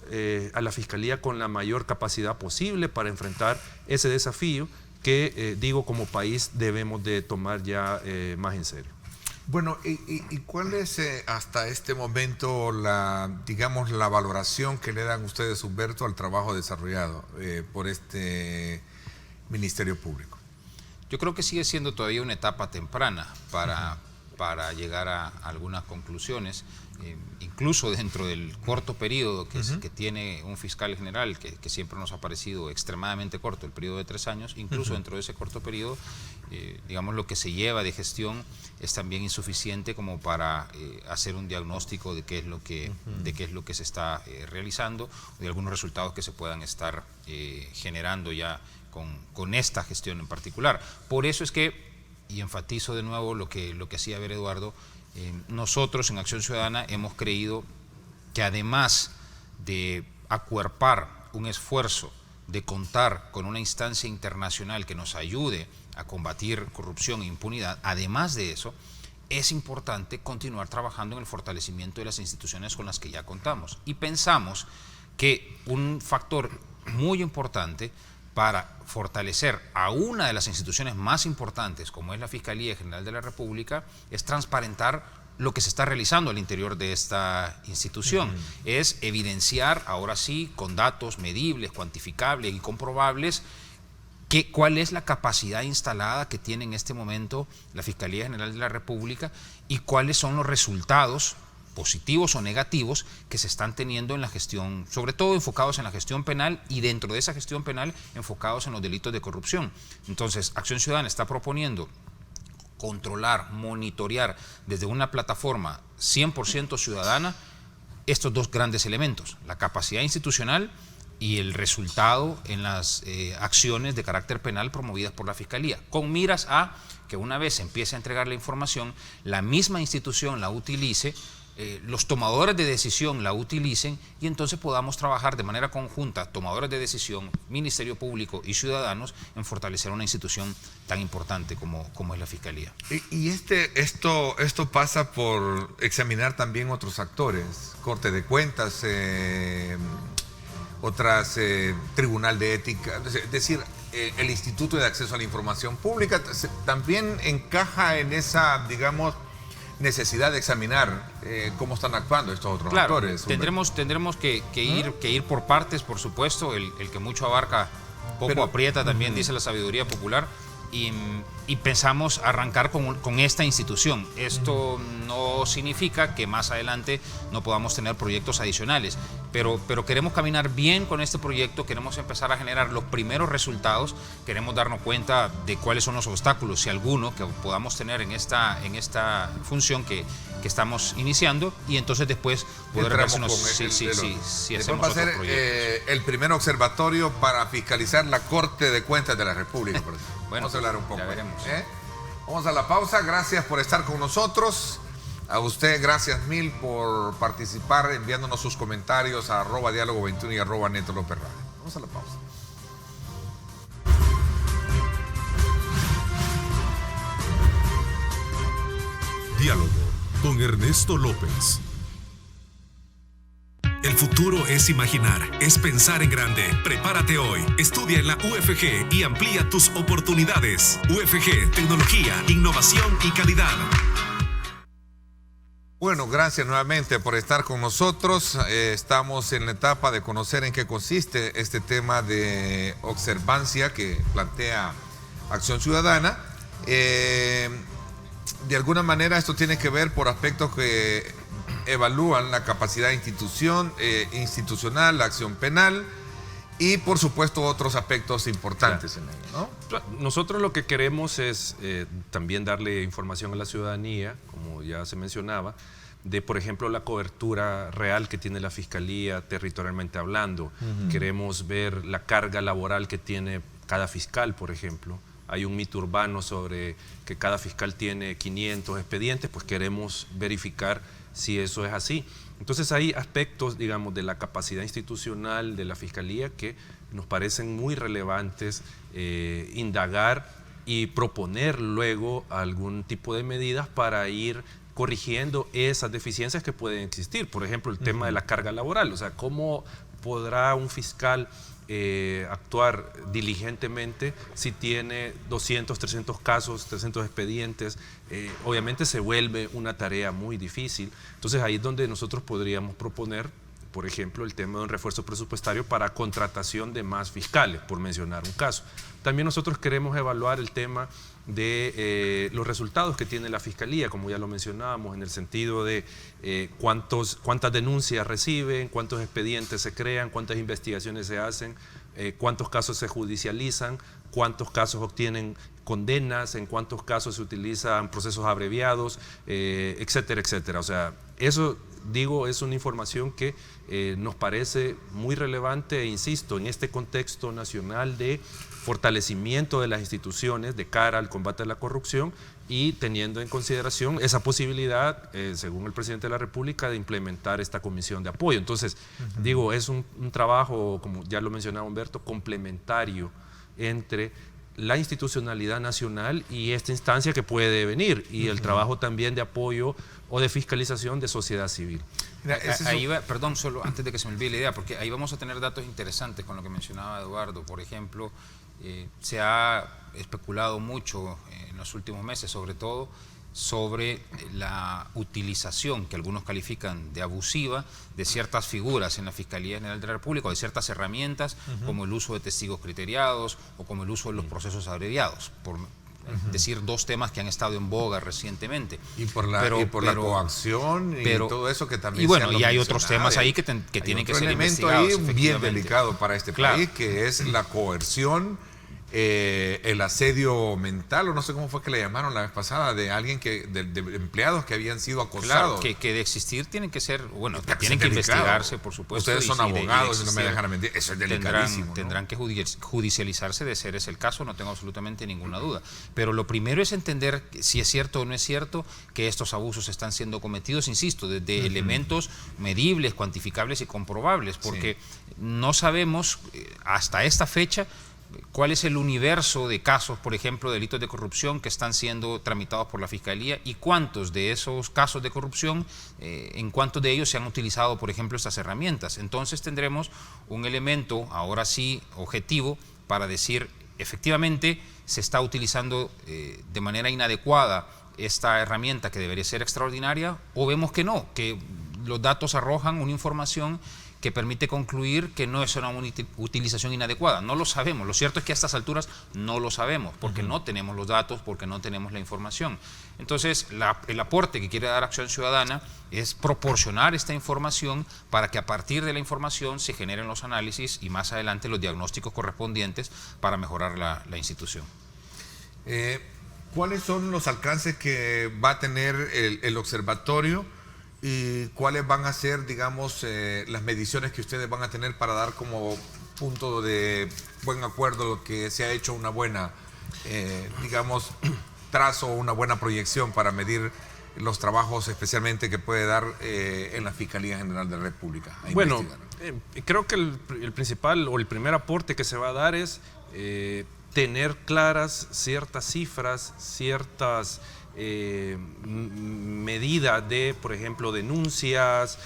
a la Fiscalía con la mayor capacidad posible para enfrentar ese desafío que, digo, como país debemos de tomar ya más en serio. Bueno, ¿y cuál es hasta este momento digamos, la valoración que le dan ustedes, Humberto, al trabajo desarrollado por este Ministerio Público? Yo creo que sigue siendo todavía una etapa temprana para llegar a algunas conclusiones, incluso dentro del corto periodo que tiene un fiscal general, que siempre nos ha parecido extremadamente corto, el periodo de 3 años, incluso dentro de ese corto periodo, digamos, lo que se lleva de gestión es también insuficiente como para hacer un diagnóstico de qué es lo que se está realizando, o de algunos resultados que se puedan estar generando ya con esta gestión en particular. Por eso es que, y enfatizo de nuevo lo que hacía ver Eduardo, nosotros en Acción Ciudadana hemos creído que además de acuerpar un esfuerzo de contar con una instancia internacional que nos ayude a combatir corrupción e impunidad, además de eso, es importante continuar trabajando en el fortalecimiento de las instituciones con las que ya contamos. Y pensamos que un factor muy importante para fortalecer a una de las instituciones más importantes, como es la Fiscalía General de la República, es transparentar lo que se está realizando al interior de esta institución. Es evidenciar, ahora sí, con datos medibles, cuantificables y comprobables, cuál es la capacidad instalada que tiene en este momento la Fiscalía General de la República y cuáles son los resultados positivos o negativos que se están teniendo en la gestión, sobre todo enfocados en la gestión penal y dentro de esa gestión penal enfocados en los delitos de corrupción. Entonces, Acción Ciudadana está proponiendo controlar, monitorear desde una plataforma 100% ciudadana estos dos grandes elementos, la capacidad institucional y el resultado en las acciones de carácter penal promovidas por la Fiscalía, con miras a que una vez se empiece a entregar la información, la misma institución la utilice, los tomadores de decisión la utilicen y entonces podamos trabajar de manera conjunta, tomadores de decisión, Ministerio Público y ciudadanos, en fortalecer una institución tan importante como es la Fiscalía. Y esto pasa por examinar también otros actores, Corte de Cuentas, otras, Tribunal de Ética, es decir, el Instituto de Acceso a la Información Pública también encaja en esa, digamos, necesidad de examinar cómo están actuando estos otros actores. Tendremos que ir por partes, por supuesto. El que mucho abarca, poco aprieta también, dice la sabiduría popular. Y pensamos arrancar con esta institución. Esto no significa que más adelante no podamos tener proyectos adicionales, pero queremos caminar bien con este proyecto, queremos empezar a generar los primeros resultados, queremos darnos cuenta de cuáles son los obstáculos, si alguno, que podamos tener en esta función que estamos iniciando, y entonces después poder vernos si hacemos va a ser otros proyectos. El primer observatorio para fiscalizar la Corte de Cuentas de la República. Por ejemplo. Bueno, vamos a hablar un poco. Ya veremos. Vamos a la pausa. Gracias por estar con nosotros. A usted, gracias mil por participar, enviándonos sus comentarios a @diálogo21 y @Neto López Radio. Vamos a la pausa. Diálogo con Ernesto López. El futuro es imaginar, es pensar en grande. Prepárate hoy, estudia en la UFG y amplía tus oportunidades. UFG, tecnología, innovación y calidad. Bueno, gracias nuevamente por estar con nosotros. Estamos en la etapa de conocer en qué consiste este tema de observancia que plantea Acción Ciudadana. De alguna manera esto tiene que ver por aspectos que evalúan la capacidad institucional, la acción penal y por supuesto otros aspectos importantes en ello, ¿no? Nosotros lo que queremos es también darle información a la ciudadanía, como ya se mencionaba, de por ejemplo la cobertura real que tiene la Fiscalía territorialmente hablando. Queremos ver la carga laboral que tiene cada fiscal, por ejemplo. Hay un mito urbano sobre que cada fiscal tiene 500 expedientes, pues queremos verificar si eso es así. Entonces hay aspectos, digamos, de la capacidad institucional de la Fiscalía que nos parecen muy relevantes indagar y proponer luego algún tipo de medidas para ir corrigiendo esas deficiencias que pueden existir. Por ejemplo, el tema de la carga laboral. O sea, ¿cómo podrá un fiscal actuar diligentemente si tiene 200, 300 casos, 300 expedientes? Obviamente se vuelve una tarea muy difícil. Entonces ahí es donde nosotros podríamos proponer, por ejemplo, el tema de un refuerzo presupuestario para contratación de más fiscales, por mencionar un caso. También nosotros queremos evaluar el tema de los resultados que tiene la Fiscalía, como ya lo mencionábamos, en el sentido de cuántas denuncias reciben, cuántos expedientes se crean, cuántas investigaciones se hacen, cuántos casos se judicializan, cuántos casos obtienen condenas, en cuántos casos se utilizan procesos abreviados, etcétera, etcétera. O sea, eso, digo, es una información que nos parece muy relevante, e insisto, en este contexto nacional de fortalecimiento de las instituciones de cara al combate a la corrupción y teniendo en consideración esa posibilidad, según el presidente de la República, de implementar esta comisión de apoyo. Entonces, digo, es un trabajo, como ya lo mencionaba Humberto, complementario entre la institucionalidad nacional y esta instancia que puede venir, y el trabajo también de apoyo o de fiscalización de sociedad civil. Mira, ahí va, perdón, solo antes de que se me olvide la idea, porque ahí vamos a tener datos interesantes con lo que mencionaba Eduardo. Por ejemplo, se ha especulado mucho en los últimos meses, sobre todo, sobre la utilización que algunos califican de abusiva de ciertas figuras en la Fiscalía General de la República, o de ciertas herramientas, como el uso de testigos criteriados o como el uso de los procesos abreviados, por decir dos temas que han estado en boga recientemente. Y por la coacción y todo eso que también. Y bueno, y hay otros temas ahí que tienen que ser investigados. Hay un elemento ahí bien delicado para este país, que es la coerción, el asedio mental, o no sé cómo fue que le llamaron la vez pasada, de alguien de empleados que habían sido acosados. Claro, que de existir tienen que ser, bueno, tienen que investigarse, por supuesto. Ustedes son abogados y no me dejan mentir, eso es delicadísimo. Tendrán que judicializarse, de ser ese el caso, no tengo absolutamente ninguna duda. Pero lo primero es entender si es cierto o no es cierto que estos abusos están siendo cometidos, insisto, desde elementos medibles, cuantificables y comprobables, porque no sabemos hasta esta fecha cuál es el universo de casos, por ejemplo, delitos de corrupción que están siendo tramitados por la Fiscalía, y cuántos de esos casos de corrupción, en cuántos de ellos se han utilizado, por ejemplo, estas herramientas. Entonces tendremos un elemento, ahora sí, objetivo, para decir, efectivamente, se está utilizando de manera inadecuada esta herramienta que debería ser extraordinaria, o vemos que no, que los datos arrojan una información que permite concluir que no es una utilización inadecuada. No lo sabemos. Lo cierto es que a estas alturas no lo sabemos, porque no tenemos los datos, porque no tenemos la información. Entonces, el aporte que quiere dar Acción Ciudadana es proporcionar esta información para que a partir de la información se generen los análisis y más adelante los diagnósticos correspondientes para mejorar la institución. ¿Cuáles son los alcances que va a tener el observatorio? ¿Y cuáles van a ser, digamos, las mediciones que ustedes van a tener para dar como punto de buen acuerdo lo que se ha hecho una buena, digamos, trazo, una buena proyección para medir los trabajos especialmente que puede dar en la Fiscalía General de la República? Bueno, creo que el principal o el primer aporte que se va a dar es tener claras ciertas cifras, ciertas medidas de, por ejemplo, denuncias,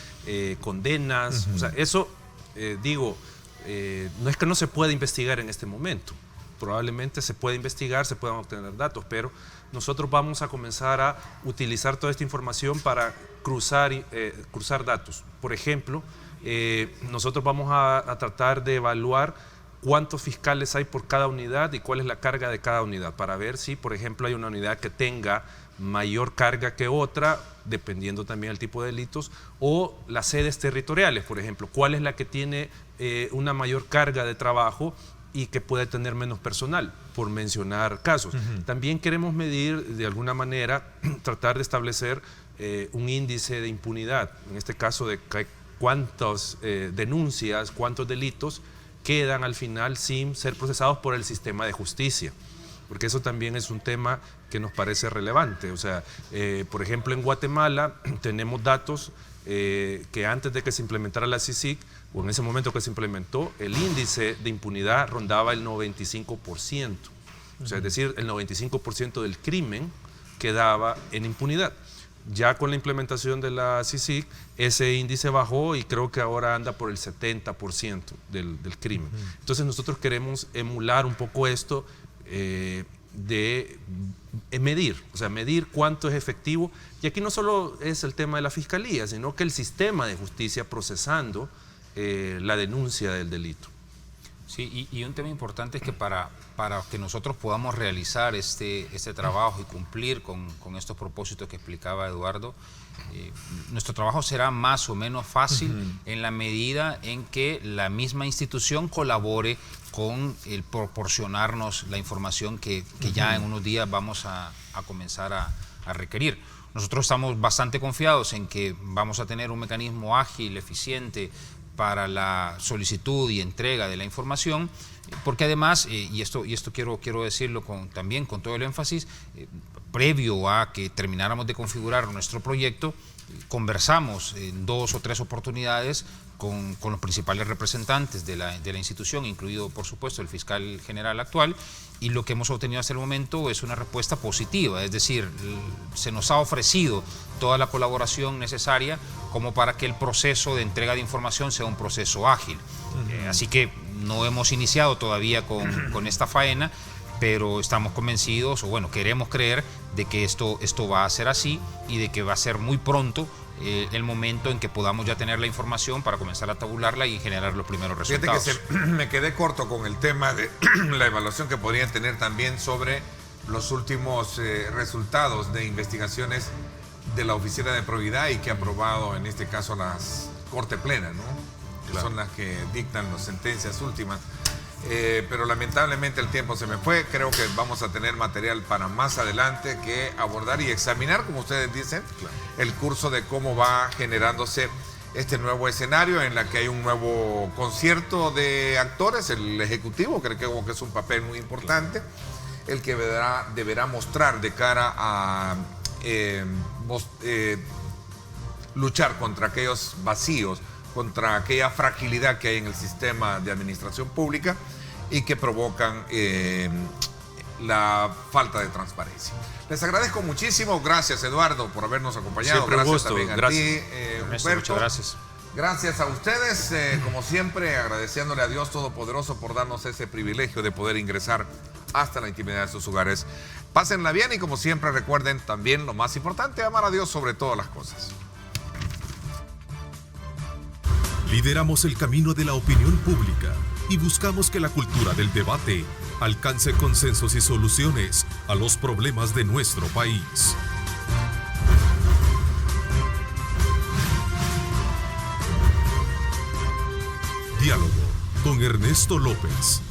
condenas. O sea, eso, no es que no se pueda investigar en este momento. Probablemente se puede investigar, se puedan obtener datos, pero nosotros vamos a comenzar a utilizar toda esta información para cruzar datos. Por ejemplo, nosotros vamos a tratar de evaluar cuántos fiscales hay por cada unidad y cuál es la carga de cada unidad, para ver si, por ejemplo, hay una unidad que tenga mayor carga que otra, dependiendo también del tipo de delitos, o las sedes territoriales, por ejemplo, cuál es la que tiene una mayor carga de trabajo y que puede tener menos personal, por mencionar casos. También queremos medir, de alguna manera, tratar de establecer un índice de impunidad, en este caso de cuántas denuncias, cuántos delitos quedan al final sin ser procesados por el sistema de justicia, porque eso también es un tema que nos parece relevante. O sea, por ejemplo, en Guatemala tenemos datos que antes de que se implementara la CICIG, o en ese momento que se implementó, el índice de impunidad rondaba el 95%. O sea, es decir, el 95% del crimen quedaba en impunidad. Ya con la implementación de la CICIG, ese índice bajó y creo que ahora anda por el 70% del crimen. Entonces nosotros queremos emular un poco esto de medir, o sea, medir cuánto es efectivo. Y aquí no solo es el tema de la fiscalía, sino que el sistema de justicia procesando la denuncia del delito. Sí, y un tema importante es que para que nosotros podamos realizar este trabajo y cumplir con estos propósitos que explicaba Eduardo, nuestro trabajo será más o menos fácil en la medida en que la misma institución colabore con el proporcionarnos la información que ya en unos días vamos a comenzar a requerir. Nosotros estamos bastante confiados en que vamos a tener un mecanismo ágil, eficiente, para la solicitud y entrega de la información, porque además, y esto quiero decirlo también con todo el énfasis, previo a que termináramos de configurar nuestro proyecto, conversamos en 2 o 3 oportunidades con los principales representantes de la institución, incluido por supuesto el fiscal general actual, y lo que hemos obtenido hasta el momento es una respuesta positiva, es decir, se nos ha ofrecido toda la colaboración necesaria como para que el proceso de entrega de información sea un proceso ágil. Así que no hemos iniciado todavía con esta faena, pero estamos convencidos, o bueno, queremos creer de que esto va a ser así y de que va a ser muy pronto el momento en que podamos ya tener la información para comenzar a tabularla y generar los primeros resultados. Fíjate que me quedé corto con el tema de la evaluación que podrían tener también sobre los últimos resultados de investigaciones de la Oficina de Probidad y que ha aprobado en este caso las Corte Plena, ¿no? Que son las que dictan las sentencias últimas. Pero lamentablemente el tiempo se me fue. Creo que vamos a tener material para más adelante que abordar y examinar, como ustedes dicen, el curso de cómo va generándose este nuevo escenario en la que hay un nuevo concierto de actores, el Ejecutivo, creo que es un papel muy importante, el que deberá mostrar de cara a luchar contra aquellos vacíos, contra aquella fragilidad que hay en el sistema de administración pública y que provocan la falta de transparencia. Les agradezco muchísimo. Gracias, Eduardo, por habernos acompañado. Siempre gracias gusto. también a Gracias. ti, Ernesto, Humberto. muchas gracias. Gracias a ustedes, como siempre, agradeciéndole a Dios Todopoderoso por darnos ese privilegio de poder ingresar hasta la intimidad de sus hogares. Pásenla bien y, como siempre, recuerden también lo más importante, amar a Dios sobre todas las cosas. Lideramos el camino de la opinión pública y buscamos que la cultura del debate alcance consensos y soluciones a los problemas de nuestro país. Diálogo con Ernesto López.